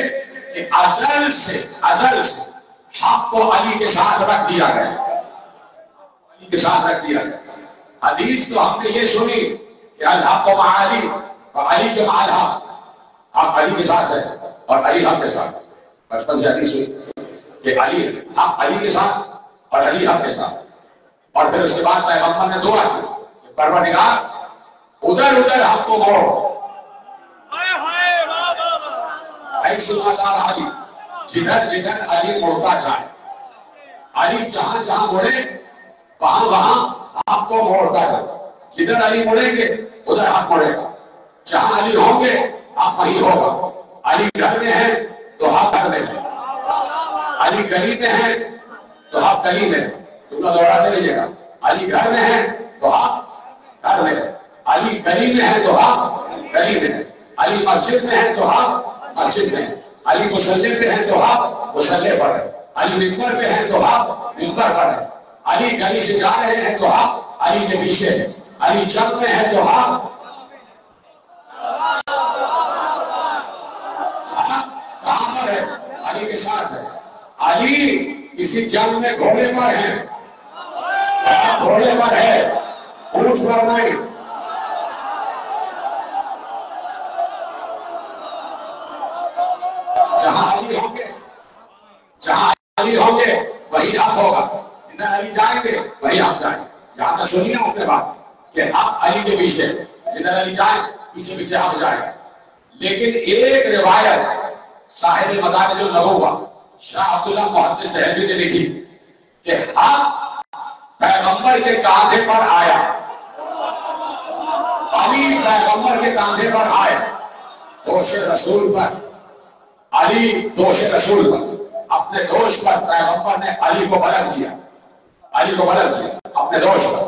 کہ ازل سے حق کو علی کے ساتھ رکھ دیا گیا. علی کے ساتھ رکھ دیا گیا. حدیث تو ہم نے یہ سنی کہ الحق مع علی اور علی کے مع الحق. آپ علی کے ساتھ ہے. اور علی حق کے ساتھ. بچپن سے حدیث ہوئی کہ علی حق علی کے ساتھ اور علی حق کے ساتھ. اور پھر اس کے بعد پیغمبر نے دعا کی کہ پروردگار ادھر ادھر حق کو موڑ. علی جدھر جدھر علی مڑتا جائے, علی جہاں جہاں مڑے وہاں وہاں حق کو موڑتا جائے. جدھر علی مڑیں گے ادھر حق مڑے گا, جہاں علی ہوں گے حق وہیں ہوگا. علی گھر میں ہے تو حق گھر میں ہے, علی گلی میں ہے تو حق گلی میں ہے. تم دوڑاتے رہیے گا. علی گھر میں ہے تو حق گھر میں ہے, علی گلی میں ہے تو حق گلی میں ہے, علی مسجد میں ہے تو حق مسجد میں ہے, علی مصلی پہ ہے تو حق مصلی پر ہے, علی ممبر پہ ہے تو حق ممبر پر ہے, علی گلی سے جا رہے ہیں تو حق علی کے پیچھے ہے, علی جنگ میں ہے تو حق کہاں پر ہے؟ علی کے ساتھ ہے. علی کسی جنگ میں گھوڑے پر ہے, گھوڑے پر ہے, اونٹ پر نہیں. جہاں علی ہوں گے, جہاں علی ہوں گے وہی حق ہوگا. جدھر علی جائیں گے وہی حق جائیں گے. یہاں تک سنیے اپنے بات کہ حق علی کے پیچھے, جدھر علی جائیں پیچھے پیچھے حق جائے گا. لیکن ایک روایت صاحب مدارج النبوہ شاہ عبداللہ محدث دہلوی نے لکھی کہ حق پیغمبر کے کاندھے پر آیا, علی پیغمبر کے کاندھے پر آئے, دوش رسول پر, علی دوش رسول پر, اپنے دوش پر پیغمبر نے علی کو بلند کیا, علی کو بلند کیا اپنے دوش پر.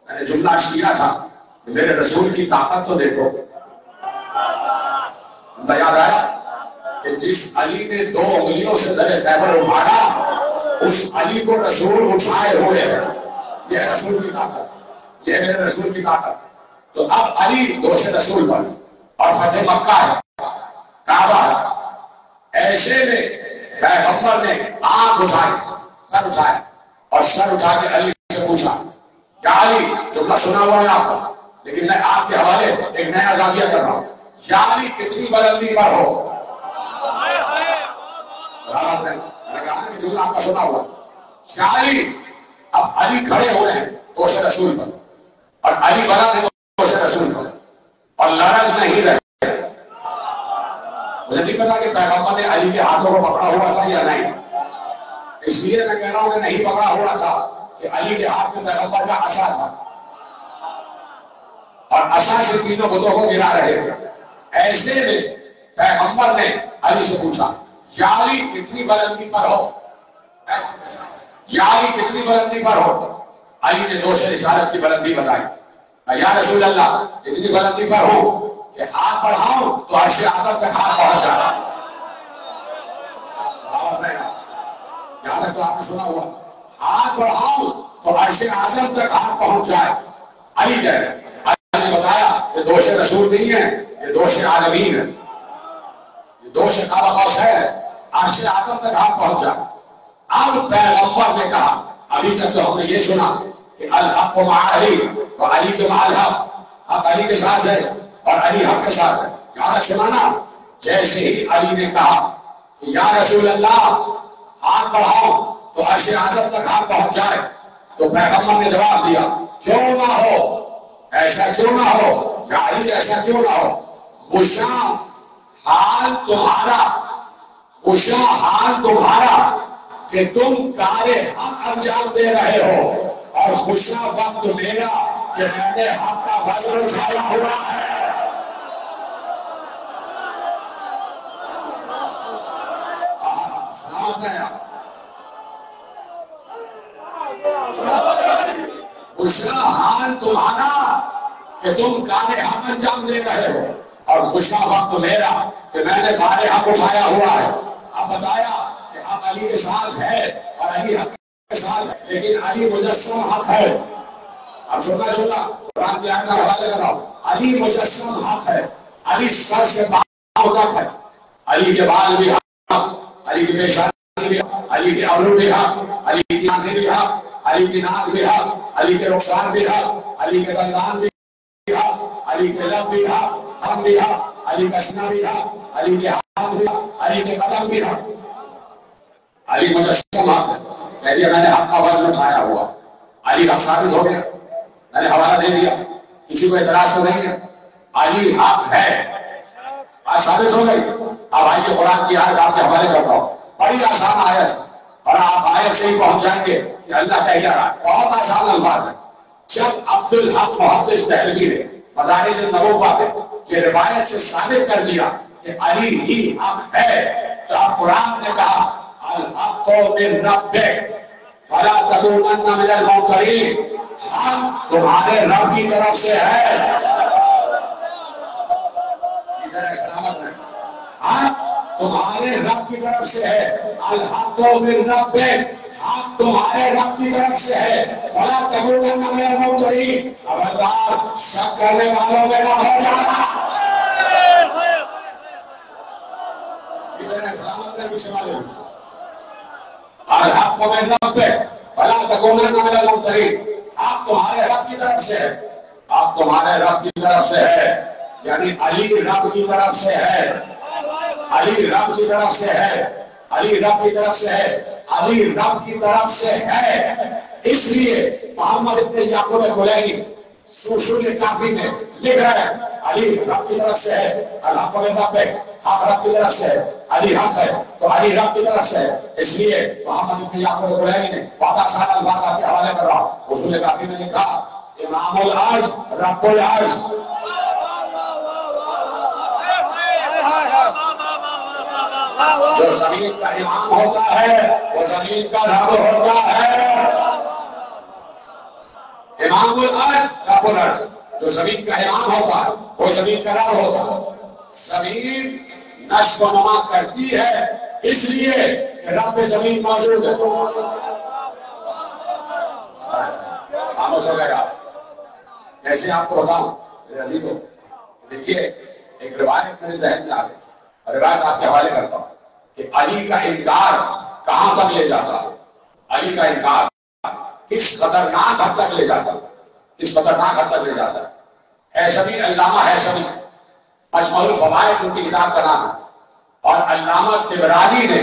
میں نے جملہ کیا تھا کہ میرے رسول کی طاقت تو دیکھو. یاد آیا کہ جس علی نے 2 انگلیوں سے در خیبر اٹھایا اس علی کو رسول اٹھائے ہوئے ہیں. یہ ہے رسول کی طاقت, یہ ہے میرے رسول کی طاقت. تو اب علی دوش رسول پر اور فتح مکہ ہے, کعبہ ہے. ایسے میں پیغمبر نے آنکھ اٹھائی, سر اٹھائے اور سر اٹھا کے علی سے پوچھا کیا علی, جملہ سنا ہوا ہے آپ کا لیکن میں آپ کے حوالے ایک نیا زاویہ کر رہا ہوں. یا علی کتنی بلندی پر ہو؟ جملہ آپ کا سنا ہوا. یا علی, اب علی کھڑے ہوئے ہیں دوش رسول پر اور علی بلند ہے دوش رسول پر اور لرز نہیں رہے. مجھے نہیں پتا کہ پیغمبر نے علی کے ہاتھوں کو پکڑا ہوا تھا یا نہیں, اس لیے میں کہہ رہا ہوں کہ نہیں پکڑا ہوا تھا کہ علی کے ہاتھ میں پیغمبر کا عصا تھا اور عصا سے تینوں بتوں کو گرا رہے تھے. ایسے میں پیغمبر نے علی سے پوچھا یا علی کتنی بلندی پر ہو, یا علی کتنی بلندی پر ہو. علی نے دوش رسالت کی بلندی بتائی. یا رسول اللہ اتنی بلندی پر ہو کہ ہاتھ بڑھاؤں تو عرش اعظم تک ہاتھ پہنچ جائے. یہاں تک تو آپ نے سنا ہوا, ہاتھ بڑھاؤں تو عرش اعظم تک ہاتھ پہنچ جائے. علی کہہ رہے, علی نے بتایا کہ دوش رسول نہیں ہے, یہ دوش عالمین ہے, یہ دوش قاب قوس ہے, عرش اعظم تک ہاتھ پہنچ جائے. اب پیغمبر نے کہا ابھی تک تو ہم نے یہ سنا کہ الحق مع علی و علی کے مع الحق, حق علی کے ساتھ ہے اور علی حق کے ساتھ ہے. یہاں تک سنانا. جیسے ہی علی نے کہا کہ یا رسول اللہ ہاتھ بڑھاؤ تو عرش اعظم تک ہاتھ پہنچ جائے, تو پیغمبر نے جواب دیا کیوں نہ ہو, ایسا کیوں نہ ہو, یا علی ایسا کیوں نہ ہو. خوشاں حال تمہارا, خوشاں حال تمہارا کہ تم کار حق انجام دے رہے ہو, اور خوشاں وقت میرا کہ میں نے حق کا وزن اٹھایا ہوا ہے. خوشاں حال تمہارا کہ تم کار حق انجام دے رہے ہو, اور خوشاں وقت میرا کہ میں نے کار حق اٹھایا ہوا ہے. اب بتایا کہ حق علی کے ساتھ ہے اور علی حق کے ساتھ ہے, لیکن علی مجسم حق ہے. اب سننا سننا قرآن کی آیت کا حوالے کر رہا ہوں. علی مجسم حق ہے, علی سر سے پاؤں تک ہے, علی کے بال بھی حق, علی کی پیشانی بھی حق, علی کے ابرو بھی حق, علی کی آنکھیں بھی حق, علی کی ناک بھی حق, علی کے رخسار بھی حق, علی کے دندان بھی حق, علی کے لب بھی حق, ہم بھی حق, علی کا سینہ بھی حق, علی کے علی کے قدم بھی تھا. علی مجسم حق ہے. کہہ دیا میں نے حق کا وزن اٹھایا ہوا. علی حق ثابت ہو گیا. میں نے حوالہ دے دیا. کسی کو اعتراض تو نہیں ہے. علی حق ہے. آج ثابت ہو گئی. اب آئیے قرآن کی آیت آپ کے حوالے کرتا ہوں. بڑی آسان آیت اور آپ آیت سے ہی پہنچ جائیں گے کہ اللہ کہہ کیا رہا ہے. بہت آسان الفاظ ہے. جب عبدالحق محدث دہلوی نے مدارج النبوہ میں یہ روایت سے ثابت کر دیا کہ علی ہی حق ہے تو اب قرآن نے کہا الحق من ربک فلا تکونن من الممترین. حق تمہارے رب کی طرف سے ہے. حق تمہارے رب کی طرف سے ہے. الحق من ربک حق تمہارے رب کی طرف سے ہے. فلا تکونن من الممترین. خبردار شک کرنے والوں میں نہ ہو جانا. الحق من ربک فلا تکونن من الممترین. حق تمہارے رب کی طرف سے ہے. حق تمہارے رب کی طرف سے ہے یعنی علی رب کی طرف سے ہے. علی رب کی طرف سے ہے. علی رب کی طرف سے ہے. علی رب کی طرف سے ہے. اس لیے محمد ابن یعقوب کلینی اصول کافی میں لکھ رہے ہیں علی رب کی طرف سے ہے. الحق من ربک حق رب کی طرف سے ہے. علی حق ہے تو علی رب کی طرف سے ہے. اس لیے محمد ابن یعقوب کلینی نے بہت آسان الفاظ کے حوالے کر رہا ہوں. اصول کافی میں لکھا امام العرش رب العرش. جو زمین کا امام ہوتا ہے وہ زمین کا رب ہوتا ہے. امام العرش رب العرش. جو زمین کا امام ہوتا ہے وہ زمین کا رب ہوتا ہے. زمین نشو و نما کرتی ہے اس لیے کہ رب زمین موجود ہے. خاموش ہو گئے آپ. کیسے آپ کو بتاؤں میرے عزیزوں. دیکھیے ایک روایت میرے ذہن میں آ گئی. روایت آپ کے حوالے کرتا ہوں کہ علی کا انکار کہاں تک لے جاتا ہے. علی کا انکار کس خطرناک حد تک لے جاتا ہے. کس خطرناک حد تک لے جاتا ہے. حیثمی علامہ حیثمی مجموع الفوائد ان کی کتاب کا نام ہے. اور علامہ طبرانی نے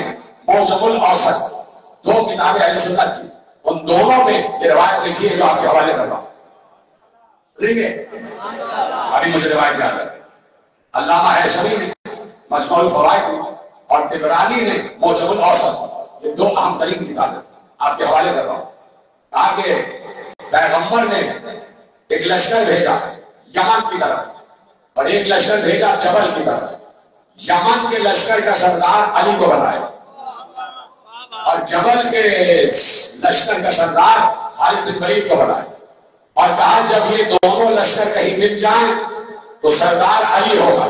موجب الاوسط دو کتابیں اہل سنت کی. ان دونوں میں یہ روایت لکھی ہے جو آپ کے حوالے کر رہا ہوں. ٹھیک ہے. ابھی مجھے روایت یاد ہے. علامہ حیثمی نے مجموع الفوائد اور طبرانی نے موجب الاوسط یہ دو اہم ترین کتابیں آپ کے حوالے کر رہا ہوں. کہا کہ پیغمبر نے ایک لشکر بھیجا یمن کی طرف اور ایک لشکر بھیجا جبل کی طرف. یمن کے لشکر کا سردار علی کو بنایا اور جبل کے لشکر کا سردار خالد بن ولید کو بنایا اور کہا جب یہ دونوں لشکر کہیں مل جائیں تو سردار علی ہوگا.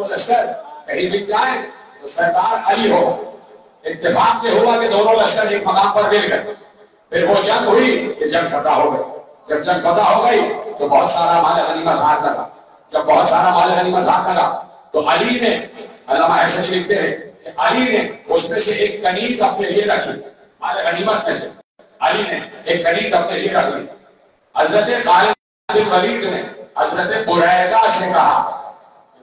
لشکر کہیں مل جائیں تو سردار علی ہو. اتفاق یہ ہوا کہ دونوں لشکر ایک مقام پر مل گئے. پھر وہ جنگ ہوئی کہ جنگ فتح ہو گئی. جب جنگ فتح ہو گئی تو بہت سارا مال غنیمت ہاتھ لگا. جب بہت سارا مال غنیمت ہاتھ لگا تو علی نے علامہ حیثمی لکھتے ہیں کہ علی نے اس میں سے ایک کنیز اپنے لیے رکھی. مال غنیمت میں سے علی نے ایک کنیز اپنے لیے رکھ لی. حضرت خالد بن ولید نے حضرت بریدہ سے کہا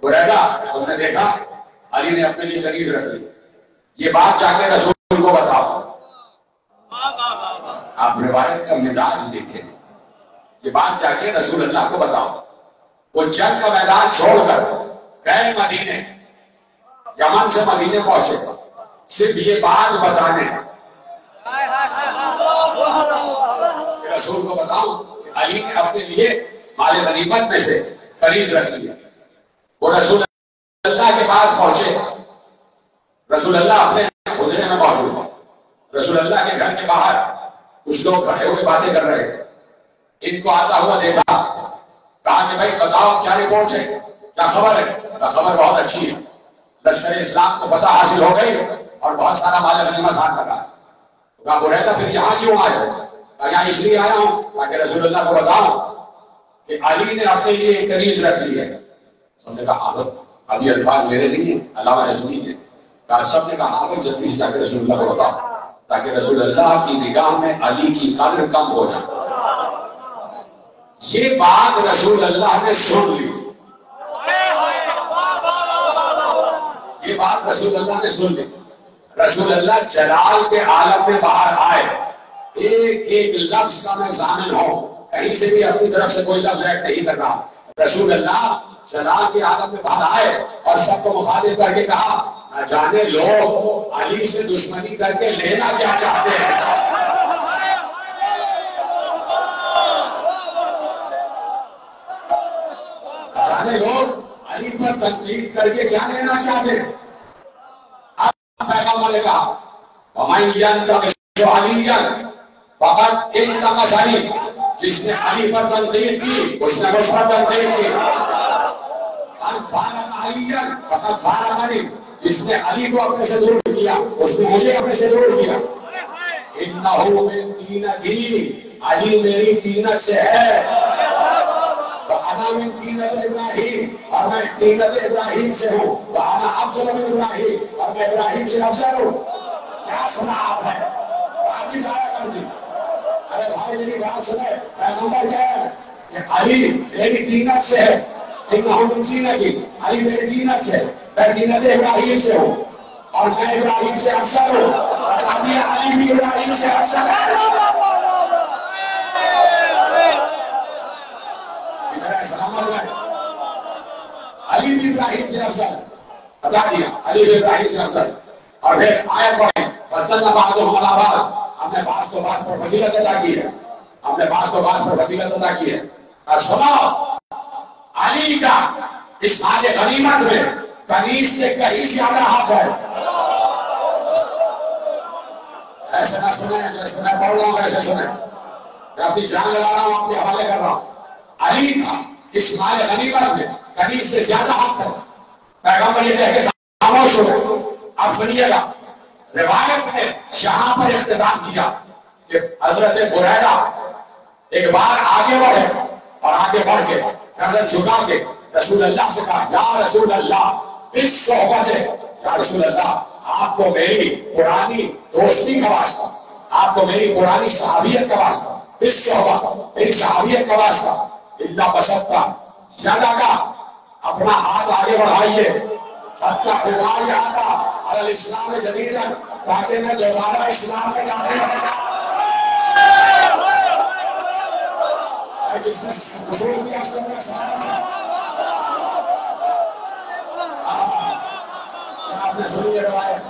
بریدہ تم نے دیکھا علی نے اپنے لیے کنیز رکھ لی. یہ بات جا کے رسول کو بتاؤ. آپ روایت کا مزاج دیکھیں. یہ بات جا کے رسول اللہ کو بتاؤ. وہ جنگ کا میدان چھوڑ کر گئے مدینے. یمن سے مدینے پہنچے صرف یہ بات بتانے رسول کو بتاؤ کہ علی نے اپنے لیے مال غنیمت میں سے کنیز رکھ لیا. وہ رسول اللہ کے پاس پہنچے. رسول اللہ اپنے حجرے میں موجود ہو. رسول اللہ کے گھر کے باہر کچھ لوگ کھڑے ہوئے باتیں کر رہے تھے. ان کو آتا ہوا دیکھا. کہا کہ بھائی بتاؤ کیا رپورٹ ہے, کیا خبر ہے؟ خبر بہت اچھی ہے. لشکر اسلام کو فتح حاصل ہو گئی اور بہت سارا مال غنیمت ہاتھ لگا. کہا بریدہ پھر یہاں کیوں آئے ہو؟ کہا یہاں اس لیے آیا ہوں تاکہ رسول اللہ کو بتاؤں کہ علی نے اپنے لیے ایک کنیز رکھ لی ہے. سب نے کہا ابھی الفاظ میرے نہیں ہیں, علامہ حیثمی کے. کہا سب نے کہا جلدی سے جا کے رسول اللہ کو بتاؤ تاکہ رسول اللہ کی نگاہ میں علی کی قدر کم ہو جائے. یہ بات رسول اللہ نے سن لی. رسول اللہ نے سن لی. رسول اللہ جلال کے عالم میں باہر آئے. ایک ایک لفظ کا میں ضامن ہوں, کہیں سے بھی اپنی طرف سے کوئی لفظ ایڈ نہیں کر رہا. رسول اللہ جلال کے عالم میں باہر آئے اور سب کو مخاطب کر کے کہا, نہ جانے لوگ علی سے دشمنی کر کے لینا کیا چاہتے ہیں. نہ جانے لوگ علی پر تنقید کر کے کیا لینا چاہتے ہیں. اب پیغمبر نے کہا, وَمَن يَنْتَقِصُ عَلِيًّا فقط انتقص علی, جس نے علی پر تنقید کی اس نے مجھ پر تنقید کی. من فارق علیًا فقط فارق علی, جس نے علی کو اپنے سے دور کیا اس نے مجھے اپنے سے دور کیا. انہ من طینتی, علی میری طینت سے ہے. وَأَنَا مِن طِينَةِ إِبْرَاهِيمَ, اور میں طینت ابراہیم سے ہوں. وَأَنَا أَفْضَلُ مِنْ إِبْرَاهِيمَ, اور میں ابراہیم سے افضل ہوں. کیا سنا آپ نے؟ بات ہی ضائع کر دی. ارے بھائی میری بات سنے, پیغمبر کیا ہے کہ علی میری طینت سے ہے. انہ من طینتی, علی میری طینت سے, میں طینت ابراہیم سے ہوں اور میں ابراہیم سے افضل ہوں. بتا دیا علی بھی ابراہیم سے افضل ہے. علی بھی ابراہیم سے افضل, بتا دیا علی بھی ابراہیم سے افضل. اور پھر آیت پڑھیں, وَسَلَّ بَعْضُهُمْ عَلَىٰ بَعْضٍ, ہم نے بعض کو بعض پر فضیلت عطا کی ہے. ہم نے بعض کو بعض پر فضیلت عطا کی ہے. اور سنو, علی کا اس مال غنیمت میں کنیز سے کہیں زیادہ ہاتھ ہے. ایسے نہ سنیں جیسے میں پڑھ رہا ہوں ایسے سنیں, میں اپنی جان لگا رہا ہوں, آپ کے حوالے کر رہا ہوں. علی کا اس مال غنیمت میں کنیز سے زیادہ حق ہے. پیغمبر یہ کہہ کے خاموش ہو گئے. اب سنیے گا, روایت نے یہاں پر اختتام کیا کہ حضرت بریدہ ایک بار آگے بڑھے اور آگے بڑھ کے گردن جھکا کے رسول اللہ سے کہا, یا رسول اللہ اس صحبت سے, یا رسول اللہ آپ کو میری پرانی دوستی کا واسطہ, آپ کو میری پرانی صحابیت کا واسطہ, اس صحبت میری صحابیت کا واسطہ, اللہ پسند کا زیادہ کا اپنا ہاتھ آگے بڑھائیے. اچھا بیمار یہاں تھا علی الاسلام جدیداً, تاکہ میں دوبارہ اسلام میں داخل ہو جاؤں. جس نے قبول کیا اس نے آپ نے سنی یہ روایت.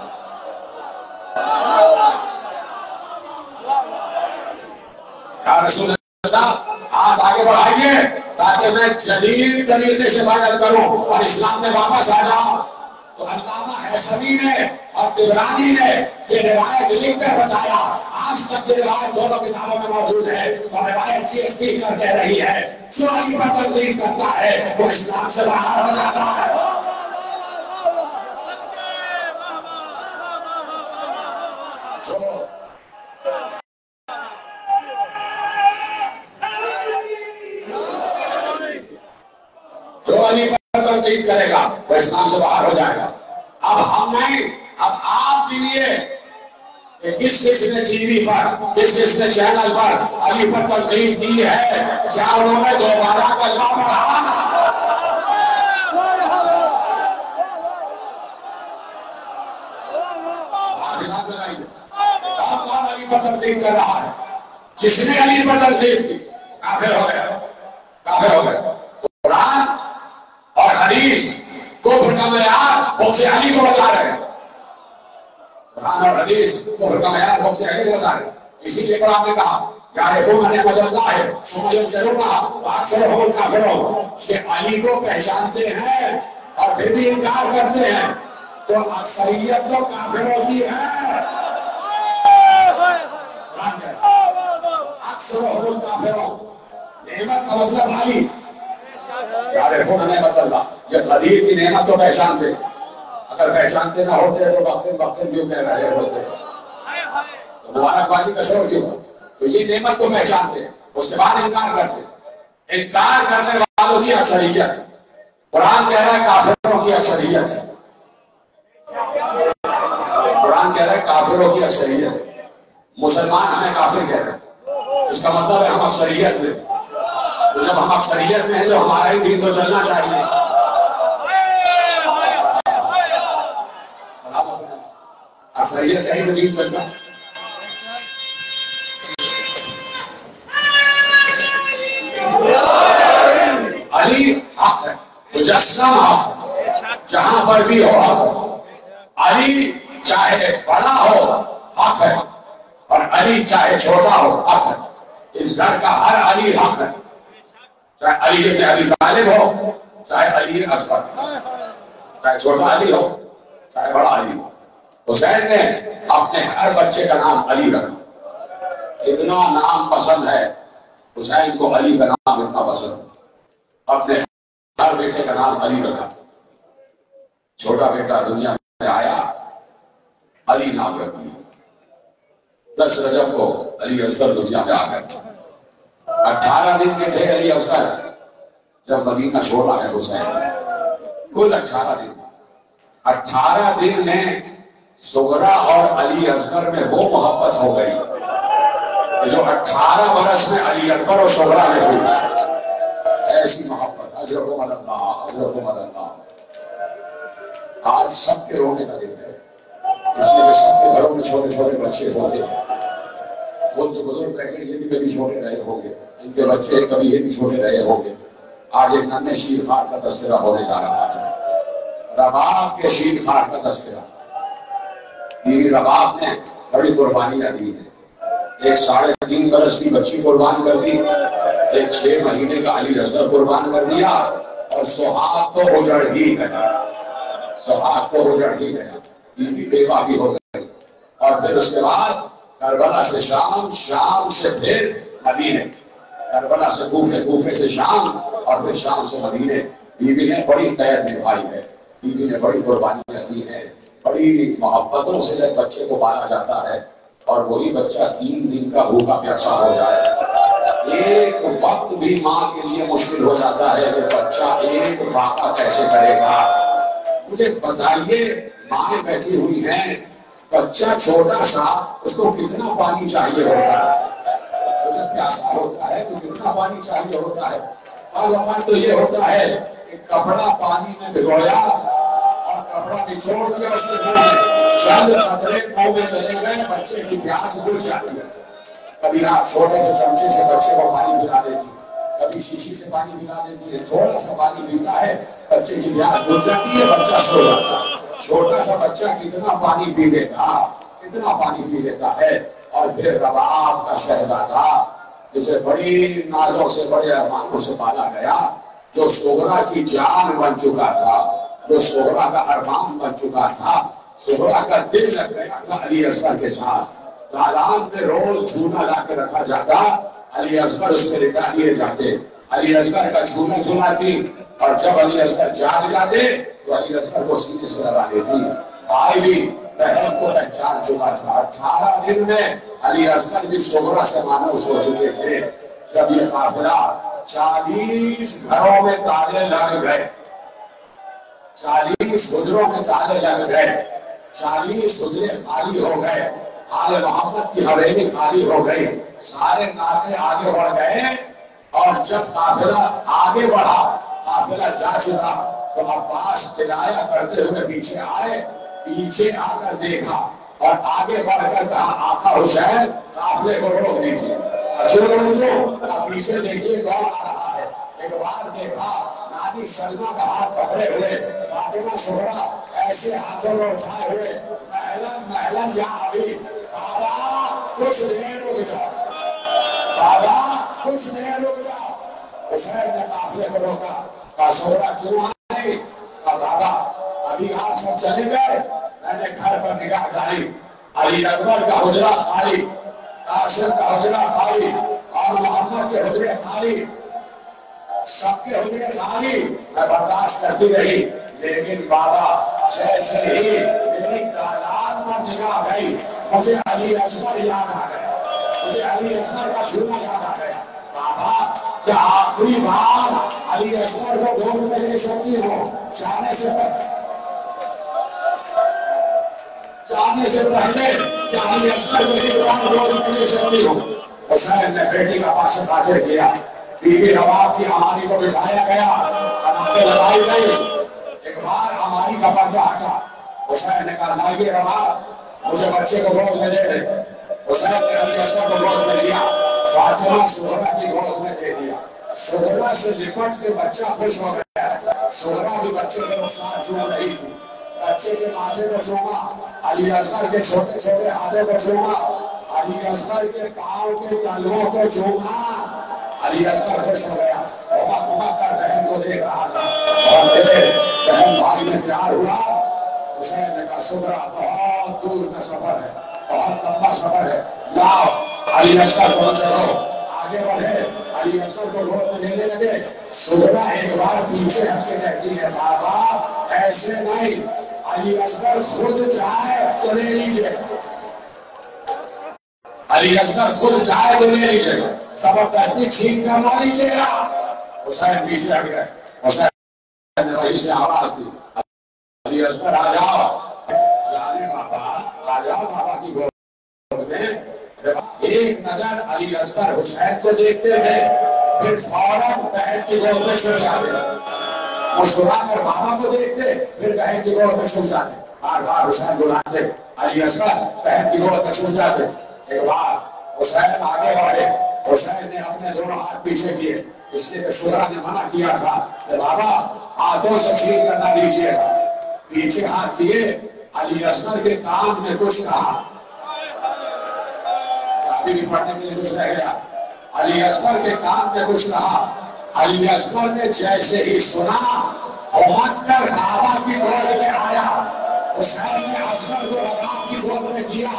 یا رسول اللہ آپ آگے بڑھائیے تاکہ میں جدید طریقے سے بیعت کروں اور اسلام میں واپس آ جاؤں. تو علامہ حیثمی نے اور طبرانی نے یہ روایت لکھ کر بتایا. آج تک یہ روایت دونوں کتابوں میں موجود ہے اور روایت چیخ کر کہہ رہی ہے, جو علی پر تنقید کرتا ہے وہ اسلام سے باہر ہو جاتا ہے. جو علی پر تنقید کرے گا وہ اسلام سے باہر ہو جائے گا. اب ہم نہیں, اب آپ گنیے کہ کس کس نے ٹی وی پر, کس کس نے چینل پر علی پر تنقید کی ہے. کیا انہوں نے دوبارہ کلمہ پڑھا؟ کون علی پر تنقید کر رہا ہے؟ جس نے علی پر تنقید کی کافر ہو گیا, کافر ہو گیا. قرآن اور حدیث کفر کا معیار بغض علی کو بتا رہے ہیں. قرآن اور حدیث کفر کا معیار بغض علی کو بتا رہے ہیں. اسی لیے قرآن نے کہا یعرفون نعمت اللہ ثم ینکرونها واکثرهم کافرون, کہ علی کو پہچانتے ہیں اور پھر بھی انکار کرتے ہیں. تو اکثریت تو کافروں کی ہے. اکثرهم کافرون, نعمت کا مطلب علی. یعرفون نعمت اللہ, یہ قدیر کی نعمت تو پہچانتے, اگر پہچانتے نہ ہوتے تو وقت کیوں کہہ رہے ہوتے, تو مبارکبادی کا شور کیوں. تو یہ نعمت کو پہچانتے, اس کے بعد انکار کرتے. انکار کرنے والوں کی اکثریت, قرآن کہہ رہا ہے کافروں کی اکثریت. قرآن کہہ رہا ہے کافروں کی اکثریت. مسلمان ہمیں کافر کہہ رہے ہیں, اس کا مطلب ہے ہم اکثریت میں. تو جب ہم اکثریت میں ہیں تو ہمارا ہی دین تو چلنا چاہیے. اکثریت کا ہی دین چلتا ہے. علی حق ہے، مجسم حق ہے، جہاں پر بھی ہو حق ہے. علی چاہے بڑا ہو حق ہے، اور علی چاہے چھوٹا ہو حق ہے. اس گھر کا ہر علی حق ہے، چاہے علی ابن ابی طالب ہو، چاہے علی اصغر، چاہے چھوٹا علی ہو چاہے بڑا علی ہو. حسین نے اپنے ہر بچے کا نام علی رکھا. اتنا نام پسند ہے حسین کو، علی کا نام اتنا پسند ہے، اپنے ہر بیٹے کا نام علی رکھا. چھوٹا بیٹا دنیا میں آیا، علی نام رکھ دیا. 10 رجب کو علی اصغر دنیا میں آ گئے. 18 دن کے تھے علی اصغر جب مدینہ چھوڑا ہے حسین. کل 18 دن. 18 دن میں صغرا اور علی اصغر میں وہ محبت ہو گئی جو 18 برس میں علی اکبر اور صغرا میں ہوئی. ایسی محبت. اجرکم اللہ، اجرکم اللہ. آج سب کے رونے کا دن ہے، اس لیے سب کے گھروں میں چھوٹے چھوٹے بچے ہوتے ہیں. خود جو بزرگ بیٹھے یہ بھی کبھی چھوٹے رہے ہوں گے، ان کے بچے کبھی یہ بھی چھوٹے رہے ہوں گے. آج ایک ننھے شیر خوار کا تذکرہ ہونے جا رہا ہے. رباب کے شیر خوار کا تذکرہ. بیوی رباب نے بڑی قربانیاں دی ہیں. ایک 3.5 برس کی بچی قربان کر دی، ایک 6 مہینے کا علی اصغر قربان کر دیا، اور سہاگ تو اجڑ ہی گیا. سہاگ تو اجڑ ہی گیا. بیوی بیوہ بھی ہو گئی. اور پھر اس کے بعد کربلا سے شام، شام سے پھر مدینے، کربلا سے کوفے، کوفے سے شام، اور پھر شام سے مدینے. بیوی نے بڑی قید نبھائی ہے، بیوی نے بڑی قربانیاں دی ہیں. بڑی محبتوں سے جب بچے کو پالا جاتا ہے، اور وہی بچہ 3 دن کا بھوکا پیاسا ہو جائے. ایک وقت بھی ماں کے لیے مشکل ہو جاتا ہے کہ بچہ ایک فاقہ کیسے کرے گا. مجھے بتائیے، مائیں بیٹھی ہوئی ہیں، بچہ چھوٹا سا، اس کو کتنا پانی چاہیے ہوتا ہے؟ جب پیاسا ہوتا ہے تو کتنا پانی چاہیے ہوتا ہے؟ بعض اوقات تو یہ ہوتا ہے کہ کپڑا پانی میں بھگویا اور کپڑا نچوڑ دیا، اس کے چند قطرے منہ میں چلے گئے، بچے کی پیاس بجھ جاتی ہے. کبھی آپ چھوٹے سے چمچے سے بچے کو پانی پلا دیتی، کبھی شیشی سے پانی پلا دیتی ہے. تھوڑا سا پانی پیتا ہے، بچے کی پیاس بجھ جاتی ہے، بچہ سو جاتا ہے. چھوٹا سا بچہ کتنا پانی پی لیتا، کتنا پانی پی لیتا ہے. اور پھر رباب کا شہزادہ، جسے بڑی نازوں سے، بڑے ارمانوں سے پالا گیا، جو صغرا کی جان بن چکا تھا، جو صغرا کا ارمان بن چکا تھا، صغرا کا دل لگ گیا تھا علی اصغر کے ساتھ. دالان میں روز جھولا لا کے رکھا جاتا، علی اصغر اس میں لٹا دیے جاتے. علی اصغر کا جھولا جھولاتی، اور جب علی اصغر جاگ جاتے تو علی اصغر کو سینے سے لگا دیتی. بھائی بھی بہن کو پہچان چکا تھا. 18 دن میں علی اصغر بھی صغرا سے مانوس ہو چکے تھے. جب یہ قافلہ 40 گھروں میں تالے لگ گئے، 40 حجروں کے تالے لگ گئے، 40 حجرے خالی ہو گئے، آل محمد کی حویلی خالی ہو گئی، سارے ناطے آگے بڑھ گئے. اور جب قافلہ آگے بڑھا، قافلہ جا چکا، تو عباس تلایا کرتے ہوئے پیچھے آئے. پیچھے آ کر دیکھا اور آگے بڑھ کر کہا، آقا حسین قافلے کو روک دیجیے. پیچھے دیکھیے کون آ رہا ہے. ایک بار دیکھا نانی سلمہ کا ہاتھ پکڑے ہوئے، فاطمہ صغرا ایسے ہاتھوں میں اٹھائے ہوئے، محلن محلن یا حبیب، بابا کچھ دیر رک جاؤ، بابا کچھ دیر رک جاؤ. حسین نے قافلے کو روکا. کہا صغرا کیوں آ رہی؟ کہا بابا ابھی آپ سب چلے گئے، میں نے گھر پر نگاہ ڈالی، علی اکبر کا حجرہ خالی، قاسم کا حجرہ خالی، اور محمد کے حجرے خالی، سب کے حجرے خالی. میں برداشت کرتی رہی، لیکن بابا جیسے ہی میری دالان پر نگاہ گئی، مجھے علی اصغر یاد آ گیا، مجھے علی اصغر کا جھولا یاد آ گیا. بابا کیا آخری بار علی اصغر کو گود میں لے سکتی ہو؟ جانے سے پہلے کیا علی اصغر کو گود میں لے سکتی ہو؟ حسین نے بیٹی کا پاس خاطر کیا. بیوی رباب کی ہماری کو بٹھایا گیا، قناتیں لگائی گئی. ایک بار ہماری کا پردہ ہٹا، حسین نے کہا لائیے روا مجھے بچے کو گود میں دے دے. حسین نے علی اصغر کو گود میں لیا, فاطمہ زہرا کی گود میں دے دیا. زہرا سے لپٹ کے بچہ خوش ہو گیا. زہرا بھی بچے کے ساتھ چوم رہی تھی. بچے کے ماتھے کو چوما, علی اصغر کے چھوٹے چھوٹے ہاتھوں کو چوما, علی اصغر کے پاؤں کے تلووں کو چوما. علی اصغر خوش ہو گیا, کر بہن کو دیکھ رہا تھا اور میرے بہن بھائی میں پیار ہوا. حسین نے کہا سغرا بہت دور کا سفر ہے, بہت لمبا سفر ہے, لاؤ علی اصغر کو چلو آگے بڑھے. علی اصغر کو گود میں لینے لگے. سغرا ایک بار پیچھے ہٹ کے کہتی ہے بابا ایسے نہیں, علی اصغر خود چاہے تو لے لیجیے, علی اصغر خود چاہے تو لے لیجیے, زبردستی ٹھیک کروا لیجیے گا. حسین پیچھے ہٹ گئے. حسین نے وہیں سے آواز دی علی اصغر آ جاؤ. جانے بابا آ جاؤ بابا کی گود میں. ایک نظر علی اصغر حسین کو دیکھتے تھے, پھر فوراً بہن کی گود میں چھوڑ جاتے. مسکرا کر بابا کو دیکھتے, پھر بہن کی گود میں چھوڑ جاتے. بار بار حسین بلاتے, علی اصغر بہن کی گود میں چھوڑ جاتے. ایک بار حسین آگے بڑھے. حسین نے اپنے دونوں ہاتھ پیچھے کیے, اس لیے کہ شہرا نے منع کیا تھا کہ بابا ہاتھوں سے چھین کر نہ لیجیے گا. پیچھے ہاتھ کیے, علی اصغر کے کان میں کچھ کہا, ابھی بھی پڑھنے کے لیے کچھ رہ گیا. علی اصغر کے کان میں کچھ کہا. علی اصغر نے جیسے ہی سنا بھاگ کر بابا کی گود میں آیا. حسین نے اصغر کو رباب کی گود میں کیا.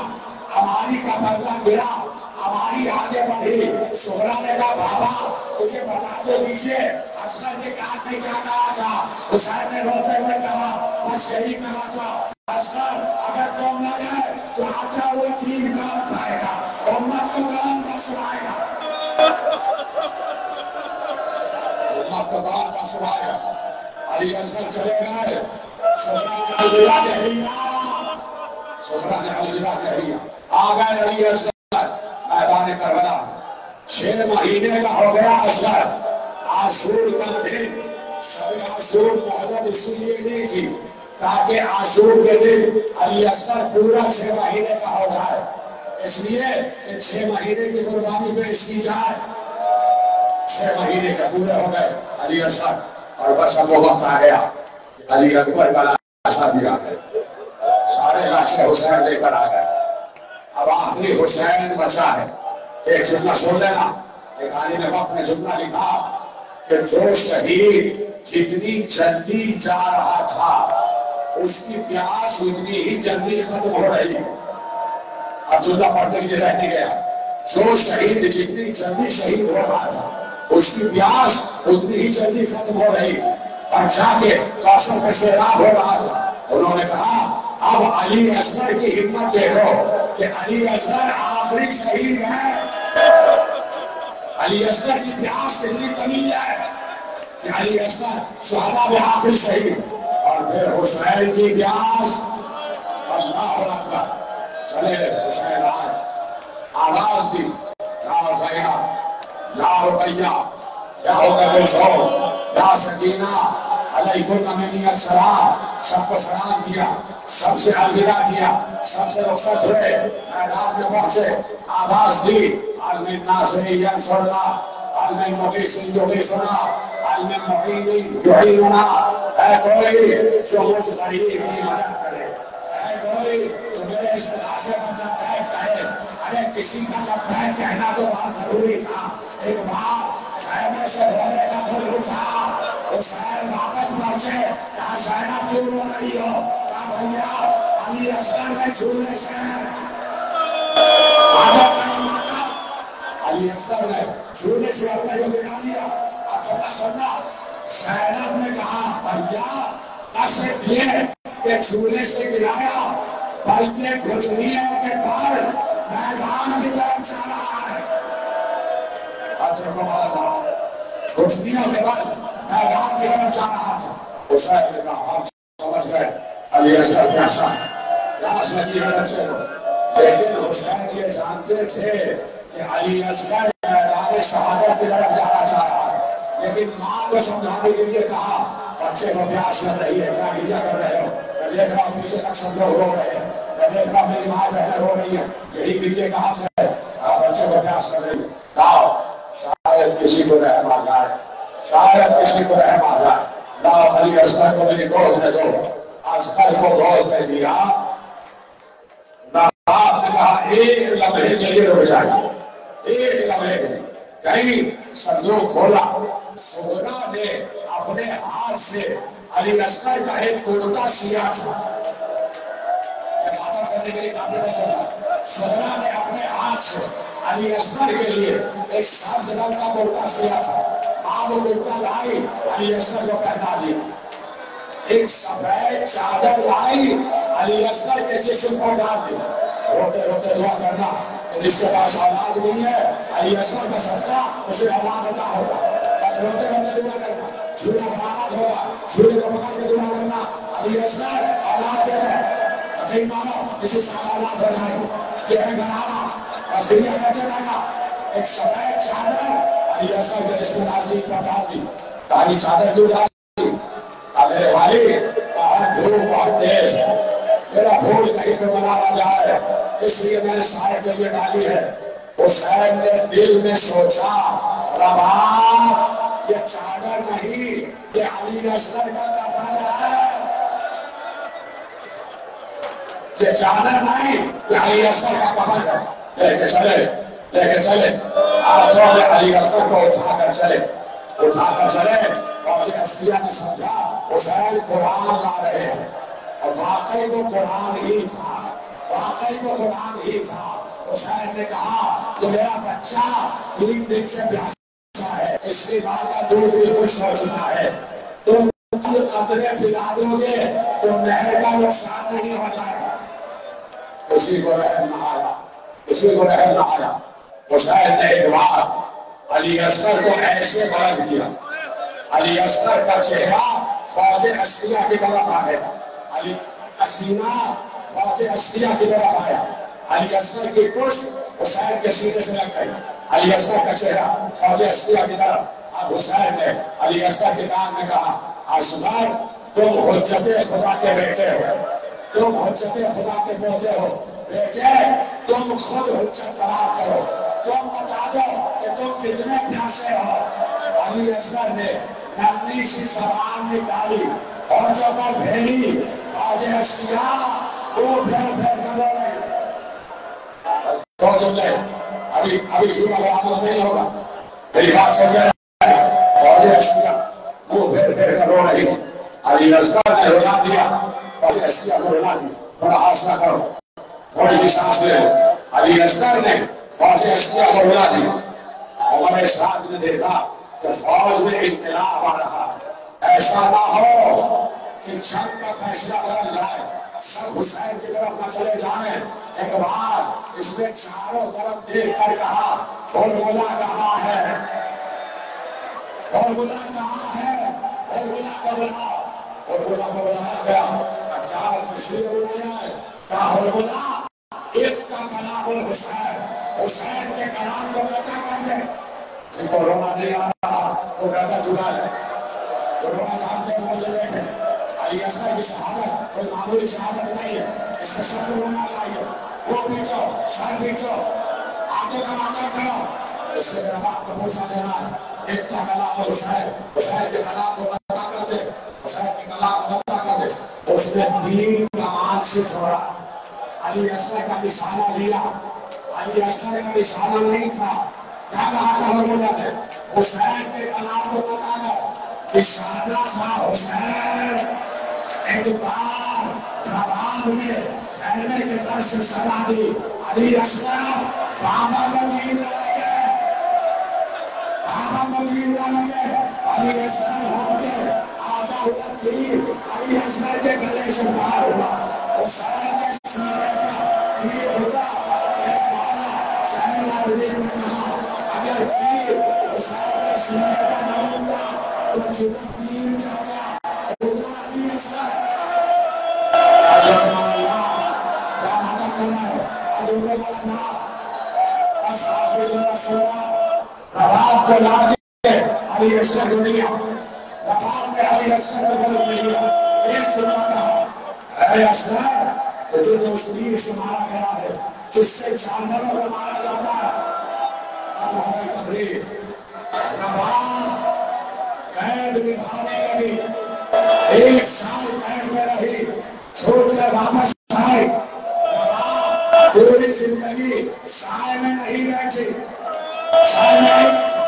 ہماری کا پردہ گرا, ہماری آگے بڑھی. شہرا نے کہا بابا مجھے بتا دو دیجیے اصغر کے کان میں کیا کہا تھا. حسین نے روتے ہوئے کہا بس یہی کہا تھا اصغر اگر تم نہ گئے تو آتا وہ ٹھیک کام کھائے گا, امت کو کام بخشوائے گا, امت کو کام بخشوائے گا. علی اصغر چلے گئے. شہرا نے الوداع کہہ دیا, شہرا نے الوداع کہہ دیا. آ گئے علی اصغر میدان کربلا. 6 مہینے کا ہو گیا اصغر. عاشور کا دن, شب عاشور مہلت اس لیے نہیں تھی تاکہ عاشور کے دن علی اصغر پورا 6 مہینے کا ہو جائے, اس لیے کہ 6 مہینے کی قربانی پیش کی جائے. 6 مہینے کا پورے ہو گئے علی اصغر, اور بس اب وہ وقت آ گیا علی اکبر کا لاشا بھی آ گئے. سارے لاشیں حسین لے کر آ گئے. اب آخری حسین بچا ہے. ایک جملہ سن لینا. ایک عالم وقت نے جملہ لکھا کہ جو شہید جتنی جلدی جا رہا تھا اس کی پیاس اتنی ہی جلدی ختم ہو رہی ہے. اب جملہ پڑھنے کے لیے رہ نہیں گیا. جو شہید جتنی جلدی شہید ہو رہا تھا اس کی پیاس اتنی ہی جلدی ختم ہو رہی تھی, اور جا کے کاشف کا سیلاب ہو رہا تھا. انہوں نے کہا اب علی اصغر کی ہمت دیکھو کہ علی اصغر آخری شہید ہے. علی اصغر کی پیاس اتنی طویل ہے کہ علی اصغر شہداء میں آخری شہید, اور پھر حسین کی پیاس. اللہ اکبر. چلے حسین آئے, آواز دی یا زینب یا رقیہ یا ہوگا یا سکینہ علیکم منی السلام. سب کو سلام کیا, سب سے الوداع کیا, سب سے رخصت ہوئے, میدان میں پہنچے. آواز دی عالم الناصر ینصر اللہ, عالم المغیث یغیثنا, عالم المعین یعیننا. اے کوئی جو مجھ غریب کی مدد کرے, اے کوئی جو میرے اصطلاح سے مدد کہے. ارے کسی کا لبیک کہنا تو بہت ضروری تھا. ایک بار خیمے سے رونے کا دل اٹھا, حسین واپس پہنچے. کہا زینب کیوں رو رہی ہو؟ کہا بھیا علی اصغر میں چھونے سے علی اصغر نے چھونے سے اپنے کو گرا لیا. چھوٹا سننا, زینب نے کہا بھیا نہ صرف یہ کہ چھونے سے گرایا بلکہ گھٹنیوں کے بال میدان کی طرف جا رہا ہے. گھٹنیوں کے بال میدان کی طرف جا رہا تھا. حسین نے کہا ہم سمجھ گئے علی اصغر کیسا ہے, لاش لگی ہے بچے کو. لیکن حسین یہ جانتے تھے کہ علی اصغر میدان شہادت کی طرف جانا چاہ رہا ہے. لیکن ماں کو سمجھانے کے لیے کہا بچے کو پیاس لگ رہی ہے, کیا ہیلا کر رہے ہو, میں دیکھ رہا ہوں پیچھے تک سب لوگ رو رہے ہیں، میں دیکھ رہا ہوں میری ماں بہنیں رو رہی ہیں، یہی بلیے کا حق ہے، بچے کو پیاس کر رہی ہے، لاؤ شاید کسی کو رحم آ جائے، شاید کسی کو رحم آ جائے، لاؤ علی اصغر کو میری گود میں دو۔ اصغر کو گود میں دیا، آپ نے کہا ایک لمحے کے لیے رک جائیے، ایک لمحے کے لیے، کہیں صندوق کھولا، سغرا نے اپنے ہاتھ سے علی اصغر کا ایک کرتا سیا تھا، کرنے کے لیے کافی نہ چلا، سغرا نے اپنے ہاتھ سے علی اصغر کے لیے ایک سبز رنگ کا کرتا سیا تھا، ماں وہ کرتا لائی، علی اصغر کو پہنا دیا، ایک سفید چادر لائی، علی اصغر کے جسم پر ڈال دی، روتے روتے دعا کرنا کہ جس کے پاس اولاد نہیں ہے علی اصغر کا صدقہ اسے اولاد عطا ہوگا، بس روتے روتے دعا کرنا، جھولا برآمد ہوگا، جھولے کو پکڑ کے دعا کرنا، علی اصغر اولاد دے دے، کہیں مانو اسی سال اولاد ہو جائے گی، یہ ہے گھرانا، بس دنیا کرتے رہنا، ایک سفید چادر علی اصغر کے جسم نازنین پر ڈال دی، کالی چادر کیوں ڈال، میرے بھائی باہر دھوپ بہت تیز ہے، میرا پھول کہیں پہ بنا نہ جائے، اس لیے میں نے سائے کے لیے ڈالی ہے۔ حسین نے دل میں سوچا رباب یہ چادر نہیں، یہ علی اصغر کا کفن ہے، یہ چادر نہیں، یہ علی اصغر کا کفن ہے، لے کے چلے ہاتھوں میں علی اصغر کو اٹھا کر چلے، فوج اصلیہ نے سمجھا حسین قرآن لا رہے ہیں، اور واقعی وہ قرآن ہی تھا، واقعی وہ قرآن ہی تھا۔ حسین نے کہا کہ میرا بچہ 3 دن سے پیاسا ہے، اس کی ماں کا دودھ بھی خشک ہو چکا ہے، تم قطرے پلا دو گے تو نہر کا نقصان نہیں ہو جائے گا۔ کسی کو رحم نہ آیا، کسی کو رحم نہ آیا۔ حسین نے ایک بار علی اصغر کو ایسے بلند کیا، علی اصغر کا چہرہ فوج اشریہ کی طرف آیا، علی سینہ فوج اشریہ کی طرف آیا، علی اصغر کی پشت حسین کے سینے سے لگ گئی، علی اصغر کا چہرہ فوج اشریہ کی طرف۔ اب حسین نے علی اصغر کے کان میں کہا اصغر تم حجت خدا کے بیٹے ہو، تم حجت خدا کے بیٹے ہو، بیٹے تم خود حجت قرار کرو، تم بتا دو کہ تم کتنے پیاسے ہو۔ علی اصغر نے نرمی سی زبان نکالی اور جو پر بھیڑی فوج اشریہ وہ پھر کر رہے دو جملے، ابھی جھوٹا برآمد نہیں ہوگا، میری بات سمجھے، فوج اشریہ وہ پھر کر رو رہی تھی، علی اصغر نے رلا دیا، فوج اشریہ کو رلا دی، تھوڑا حوصلہ کرو، تھوڑی سی سانس لے لو۔ علی اصغر نے فوج اشریہ کو رلا دی، عمر سعد نے دیکھا کہ فوج میں انقلاب آ رہا ہے، ایسا نہ ہو کہ جنگ کا فیصلہ بدل جائے، سب حسین کی طرف نہ چلے جائیں۔ ایک بار اس نے چاروں طرف دیکھ کر کہا ہرملا کہاں ہے، ہرملا کہاں ہے، ہرملا کو بلاؤ، ہرملا کو بلایا گیا، اچھا تشریف بلایا ہے، کہا ہرملا ایک کا کلام الحسین، حسین کے کلام کو بچا کر دے، ان کو رونا نہیں آ رہا، وہ کہتا چکا ہے، جو رونا چاہتے ہیں وہ چلے گئے۔ علی اصغر کی شہادت کوئی معمولی شہادت نہیں ہے، اس کا شکر ہونا چاہیے، وہ پیچھو، سر پیچھو، آگے کا ماتم کرو، اس کے میرا باپ کو پوچھا دینا ہے، ایک کا کلام حسین، حسین کے کلام کو بچا کر دے، حسین کے کلام کو بچا کر دے۔ اس نے دین کا مان سے چھوڑا، علی اصغر کا نشانہ لیا، علی اصغر کا نشانہ نہیں تھا، کیا کہا تھا ہرملا نے، حسین کے کلام کو بچا کر، نشانہ تھا حسین۔ ایک بار رباب نے خیمے کے در سے سزا دی، علی اصغر بابا کو نیند نہ لگے، بابا کو نیند نہ لگے، علی اصغر ہو کے آجا ہوا تھی، علی اصغر کے گلے سے باہر ہوا، حسین کے سینے پر تیر ہوگا، ایک بار شہر العابدین نے کہا اگر تیر حسین کے سینے پر نہ ہوگا تو جدہ تیر جاتا ہوگا علی اصغر۔ رباب کو لا دے علی اصغر کو دیا، رباب نے علی اصغر کو بدل دیا، ایک جملہ کہا اے اسلام جو دوسری سے مارا گیا ہے، جس سے جانوروں کو مارا جاتا ہے، اب ہمیں تقریر نواب قید نبھانے لگی، 1 سال قید میں رہی، چھوٹ کر واپس آئے، نواب پوری زندگی سائے میں نہیں بیٹھی، سائے میں نہیں بیٹھی،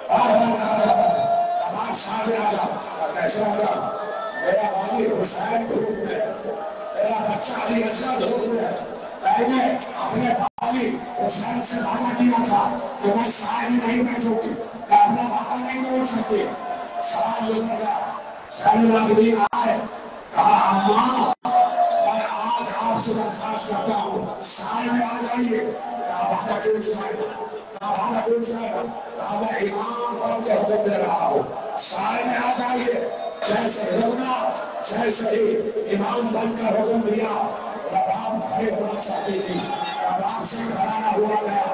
بار بار کہا جاتا تھا نواب سامنے آ جاؤ، کیسے آ جاؤ؟ میرا والی حسین دھوپ میں، میرا بچہ علی اصغر دھوپ میں، میں نے اپنے والی حسین سے وعدہ کیا تھا کہ میں سائے میں نہیں بیٹھوں گی، میں اپنا وعدہ نہیں توڑ سکتی۔ سوال یہ گیا، زین العابدین آئے، کہا اماں میں آج آپ سے درخواست کرتا ہوں سائے میں آ جائیے، کہا وعدہ ٹوٹ جائے گا، کہا وعدہ ٹوٹ جائے گا، کہا میں امام بن کے حکم دے رہا ہوں سائے میں آ جائیے۔ جیسے ہونا جیسے ہی امام بن کر حکم دیا، رباب کھڑے ہونا چاہتی تھی، رباب سے کھڑا نہ ہوا گیا،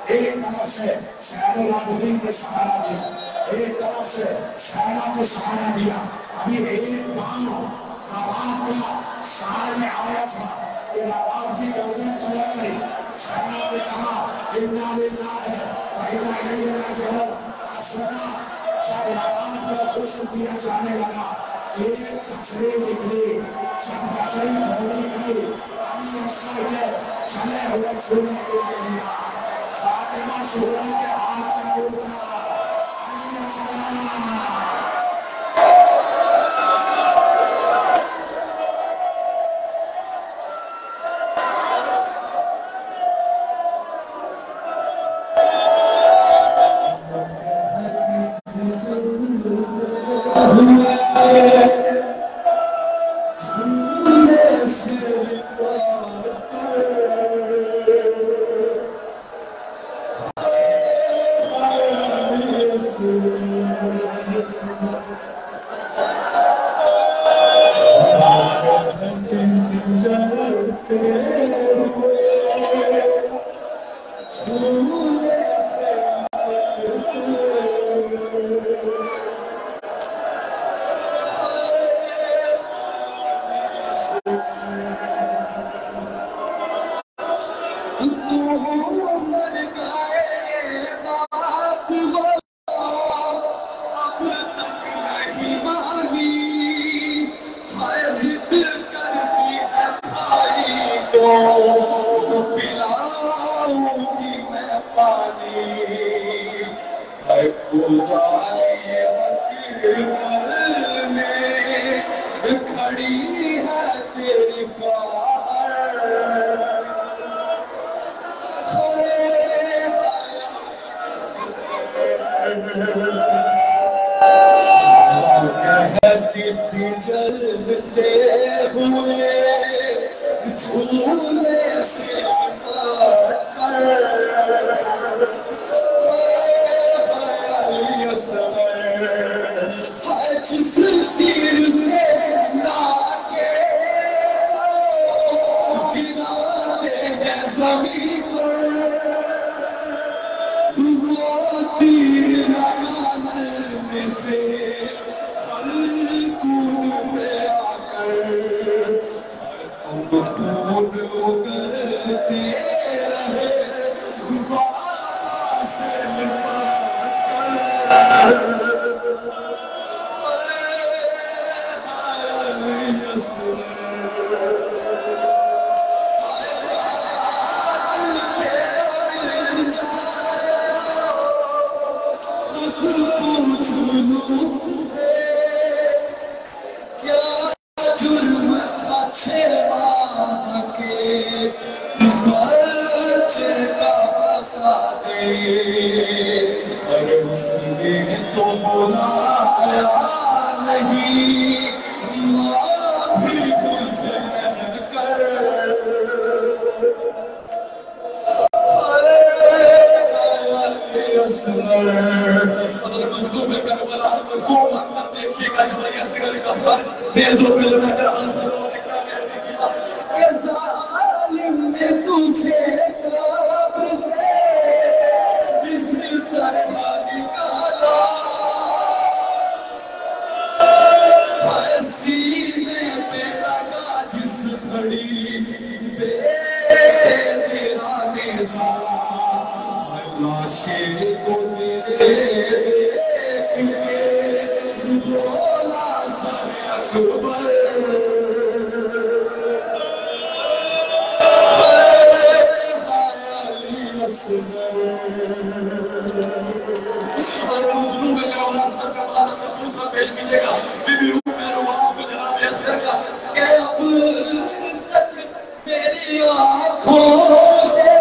ایک طرف سے زین العابدین نے سہارا دیا، ایک طرف سے سینا کو سہارا دیا، ابھی ایک بان رباب کا سائے میں آیا تھا کہ رباب کی گردن چلے گئی، سینا نے کہا انا للہ و انا الیہ راجعون۔ سنا جب رباب کو خوش دیا جانے لگا، ایک تقریر نکلی، جب بچائی ہونے گئی، علی اصغر کے چلے ہوئے چھوڑنے کو لیا، فاطمہ زہرا کے ہاتھ کا ٹوٹا، علی اصغر عاشق میرے دیکھ کے جولا سر اکبر علی اصغر اور حضور میں جولا سر کا خالق پیش کیجیے گا بی بی رومان کو جناب اصغر کا کہ اب میری آنکھوں سے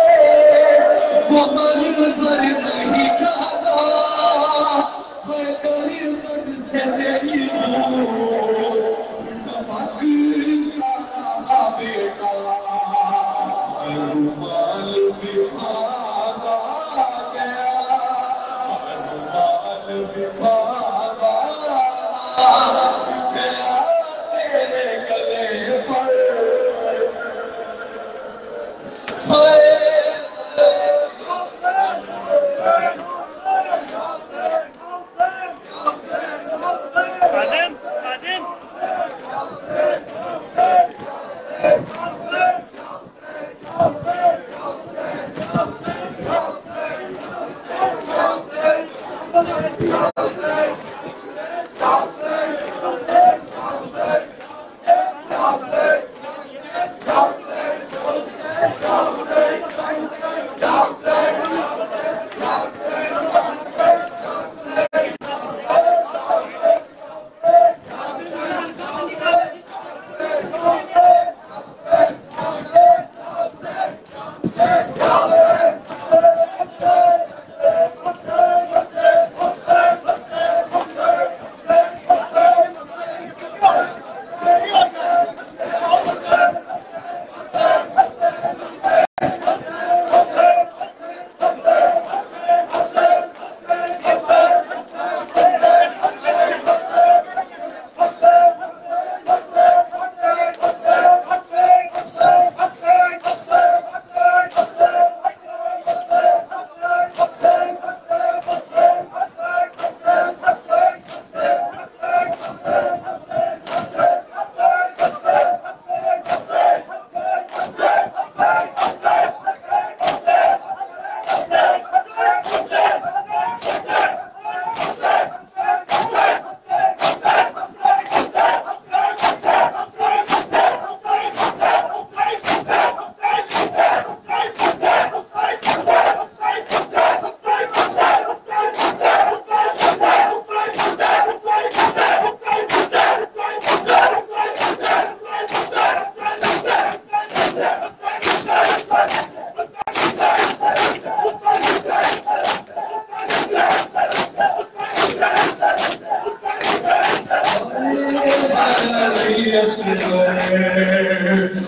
وہ منظر نہیں جاتا میں قریب سے تیری ہوں کمک کا بیٹا رومال بھی بھاگا گیا رومال بھی بھاگا گیا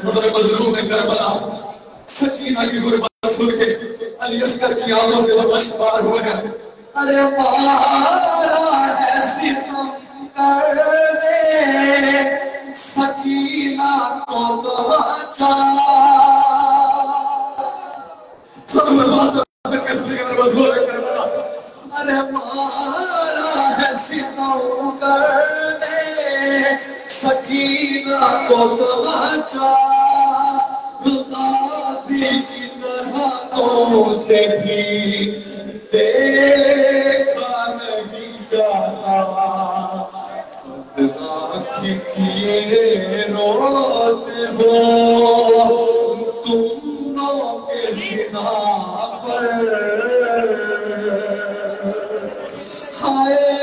تیرے گلے پر سچینہ کی غربت سن کے علی اصغر کی آنکھوں سے وہ بار ہوئے ہیں ارے مارا ہے ستم کرنے سکینہ کو بچا سب میں بات کر کے مجبور کرنا ارے مارا ہے ستم کرنے سکینہ کو بچا غازی کی طرح سے بھی دیکھا نہیں جاتا آنکھ کیے روتے ہو تم لوگ کے سنا پر ہائے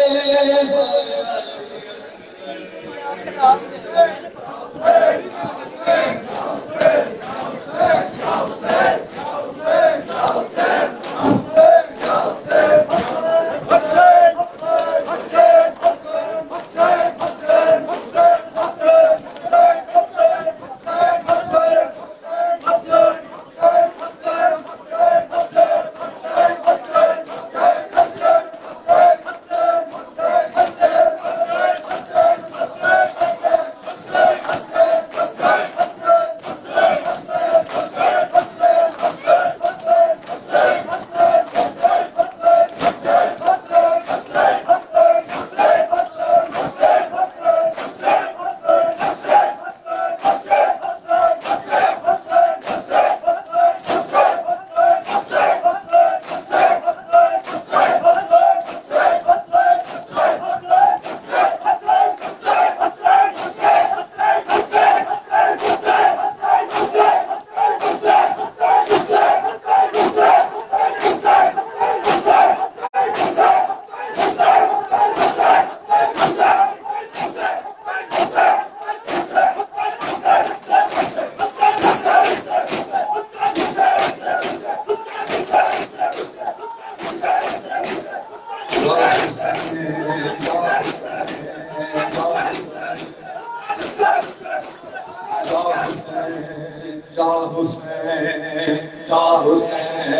یا حسین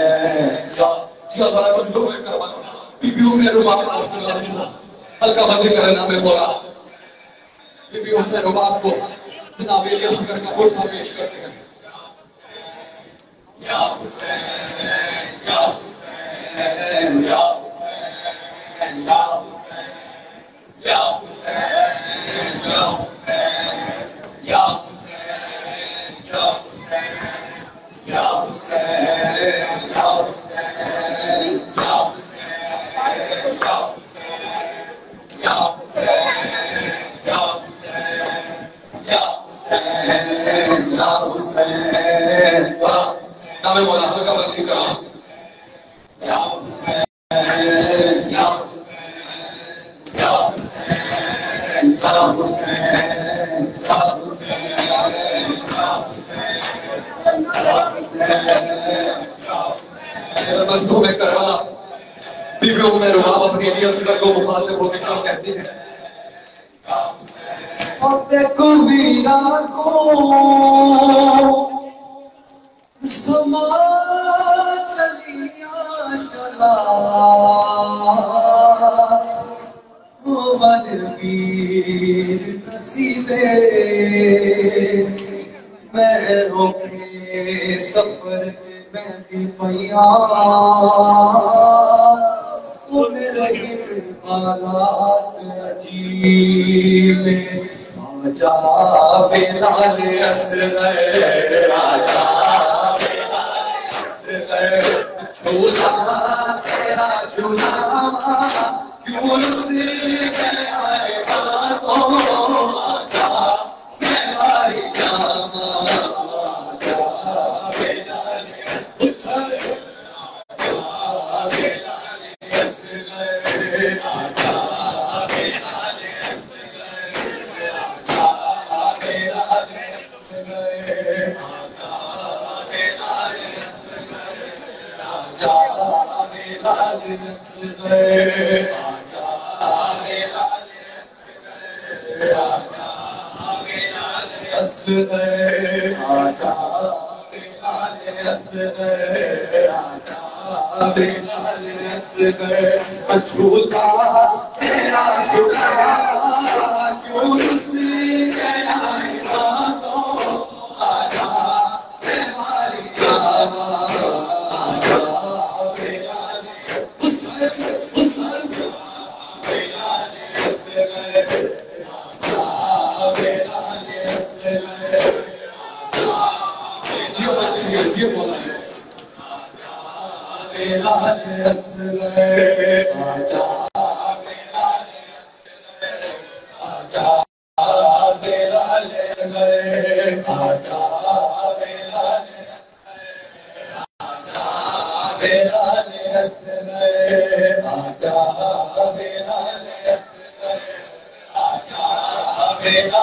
یا جی اللہ مجھ کو میں کروانا بیویوں میں رباب حاصل کرنا ہلکا بدل کرنا میں بولا بیویوں میں رباب کو جناب الیاس کر کا فرصہ پیش کرتے ہیں یا حسین یا حسین یا حسین یا حسین یا حسین یا حسین یا حسین یا حسین یا حسین یا حسین یا حسین یا حسین یا حسین یا حسین یا حسین یا حسین نام مولا ہلکا بندی کرا یا حسین یا حسین یا حسین یا حسین یا حسین مزدوں میں کروانا بیویوں میں رباب اپنی الیاس کو مخاطب ہوتے کیا کہتے ہیں اور دیکھو ویران کو سما چلیا شلا من ویر نصیبے میں روکے سفر میں بھی پیا میرے حالات عجیب آجا بلال اصغر آجا بلال اصغر جھولا تیرا جھولا کیوں سے آئے گا تو آجا میری جاما آجا بلال اصغر آجا بلال اصغر آجا جھولا تیرا جھولا کیوں سے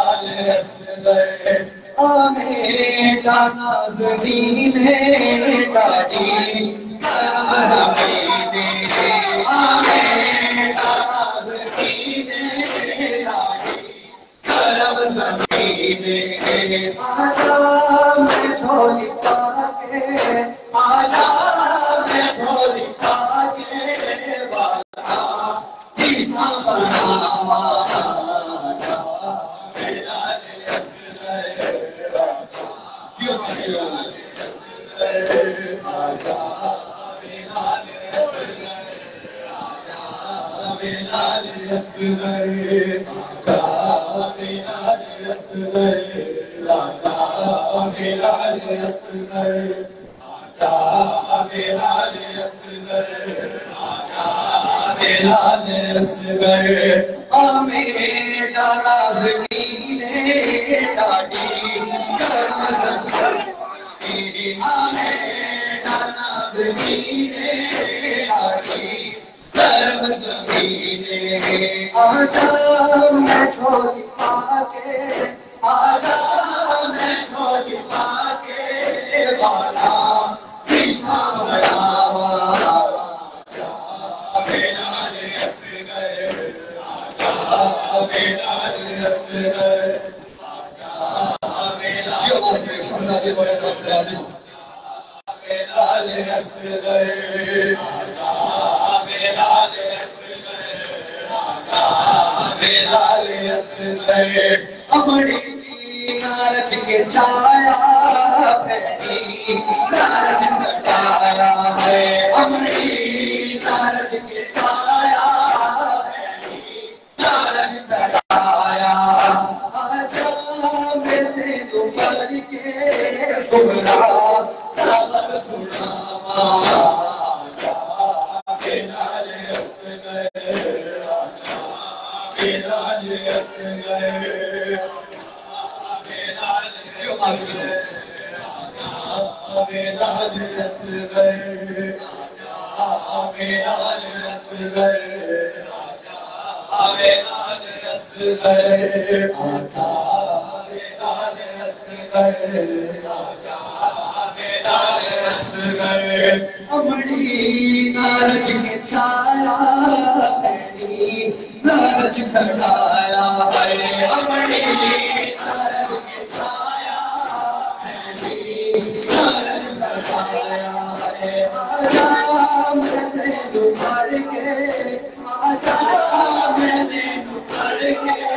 آئے گا تو آجا ہماری جانا نازنین ہے ڈاڈی کرم زمین آمین نازنین ہے ڈاڈی کرم زمین آجا میں جھولی پاکے آجا میں جھولی پاکے والا جیسا بناوا بلال اصغر بلال بلال اصغر امڑی نارچ کے چھایا پھیلی نارچ کٹایا ہے امڑی نارچ کے چھایا پھیلی نارچ کٹایا آجا میں تینوں پڑھ کے سنا خبر سناواں آجا بلال اصغر بلال اصغر بلال اصغر بلال اصغر بلال اصغر امڑی نارچ کے چھایا پھیلی نارچ کھڑایا ہے امڑی نارچ کے چھایا پھیلی نارچ کھڑایا ہے آجا میں تینوں پڑھ کے آجا میں تینوں پڑھ کے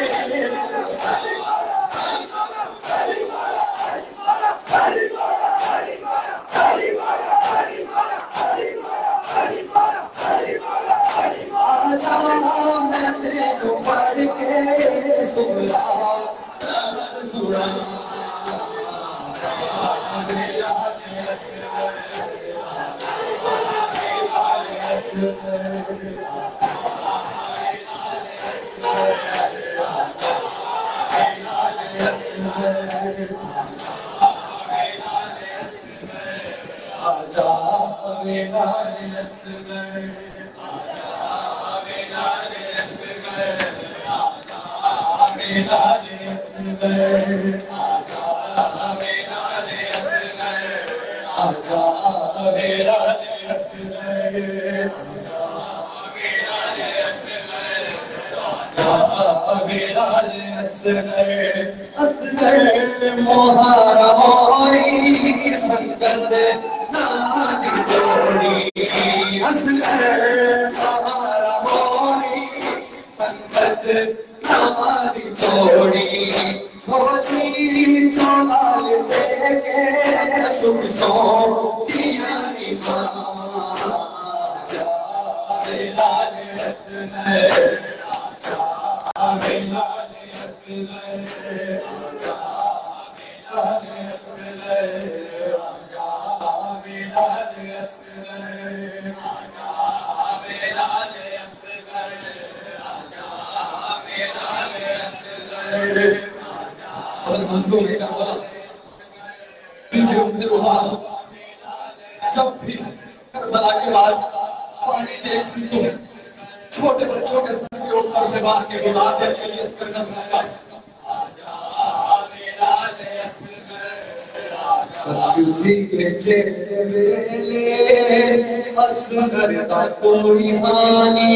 جب بھی کربلا کے بعد پانی دیکھتی تو چھوٹے بچوں کے سر کے اوپر سے بات کے گزارتے کے لیے اس کرنا چاہتا ہے اصغر کا کوئی ہانی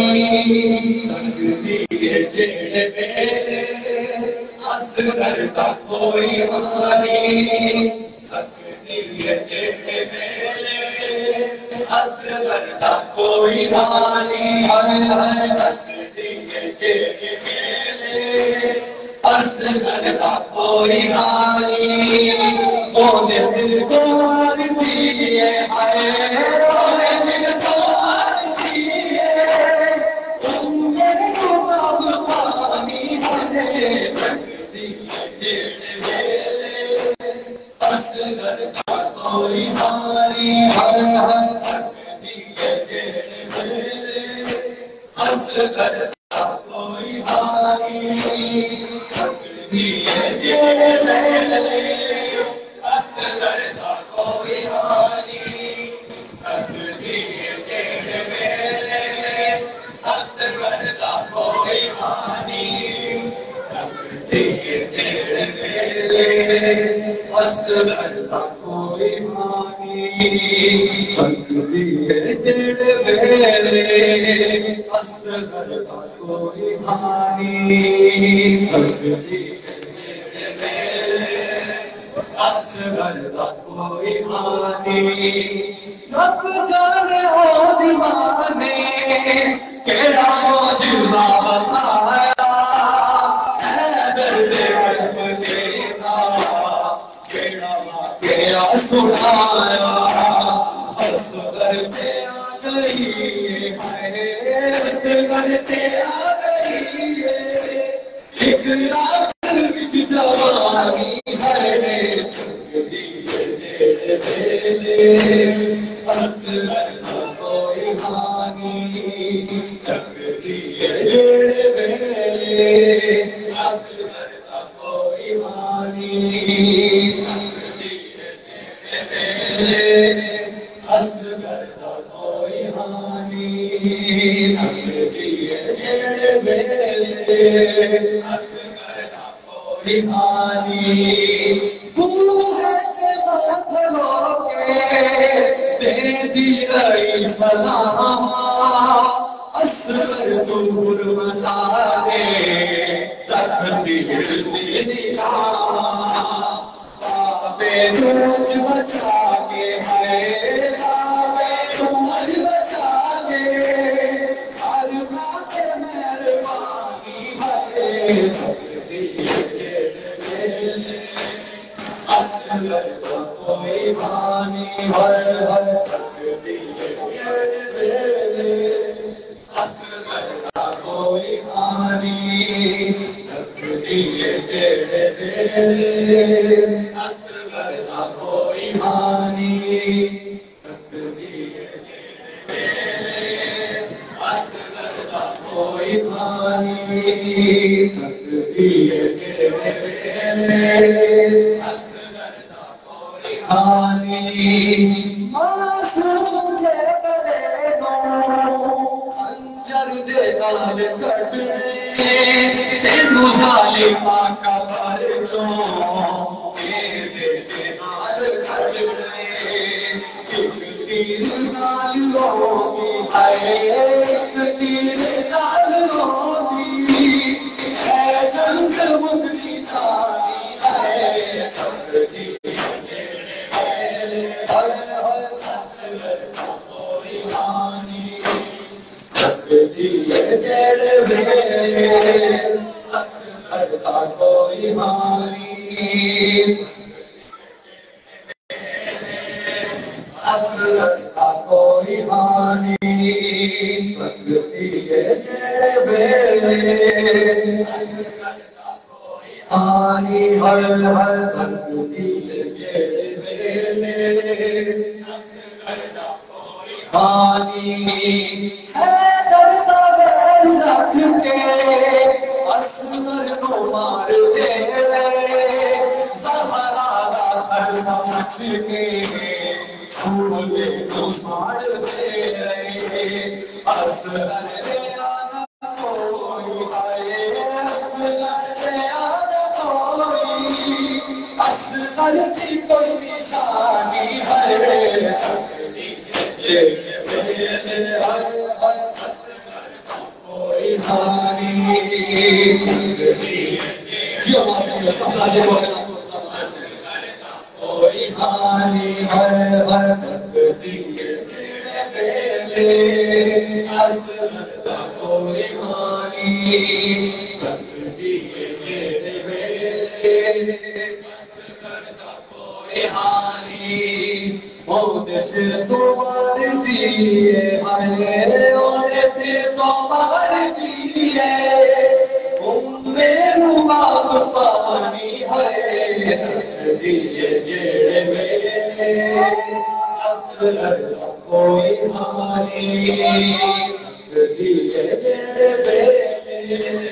اصغر کا کوئی ہانی اصغر کا کوئی ہانی اصغر کا کوئی ہانی بولے سر سوار دیے بولے سر سوار دیے تم میرے سب پانی بنے اصغر کا کوئی ہانی اصغر کا کوئی ہانی اصغر کا کوئی ہانی اصغر کا کوئی ہانی اصغر کا کوئی ہانی جڑ ویلے اصغر کا کوئی ہانی اصغر کا کوئی ہانی رب جانے ہو دیوانے کیڑا معجزہ بتایا حیدر دے بچپ دینا کیڑا واقعہ سنایا اصغر پہ آ گئی ہے اصغر پہ آ گئی ہے ایک رات وچ جوانی ہے اصغر دا کوئی ہانی تقدیر جڑے ویلے اصغر دا کوئی ہانی تقدیر جڑے ویلے اصغر دا کوئی ہانی تقدیر جڑے ویلے اصغر دا کوئی ہانی سلام اصغر دور بتا دے تقدیر دنیا بابے روج بچا کے ہے بابے روج بچا کے ہر بات مہربانی ہے اصغر کا کوئی بانی ہر ہر اصغر کا کوئی بانی تقدیر جڑے ویلے اصغر کا کوئی بانی تقدیر جڑے ویلے اصغر کا کوئی بانی تقدیر جڑے ویلے اصغر کا کوئی بانی معصوم دے گلے خنجر دے نال کٹنے تینوں ظالماں قبر چوں نیزے دے نال کھڑنے ایک تیر نال لوگی ہے ایک تیر نال لوگی ہے جنگ مکری چھانی ہے تقدیر جڑے ویلے اصغر کا کوئی ہانی اصغر کا کوئی ہانی تقدیر جڑے ویلے اصغر کا کوئی ہانی ہر ہر تقدیر جڑے ویلے اصغر کا کوئی ہانی رکھ کے اصغر کو مار دے زہرا ہر سمجھ کے چھوڑے تو ساڑ دے اصغر دے آنا کوئی ہے اصغر دے آنا کوئی اصغر کی کوئی نشانی ہے کوئی ہانی کوئی ہانی ہر ہر تقدیر جڑے ویلے اصغر کا کوئی ہانی تقدیر جڑے ویلے اصغر کا کوئی ہانی اون سے سوار دیے ہے اون سے سوار دیے میرے باپ پانی ہے تقدیر جڑے ویلے اصغر کا کوئی ہانی تقدیر جڑے ویلے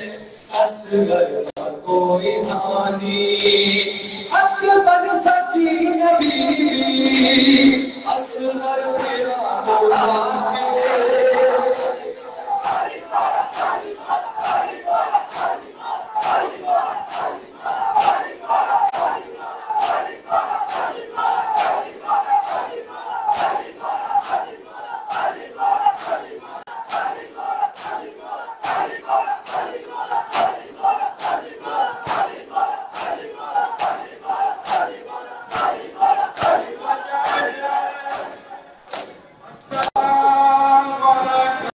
اصغر کا کوئی ہانی اکبر سکین بی بی اصغر تیرا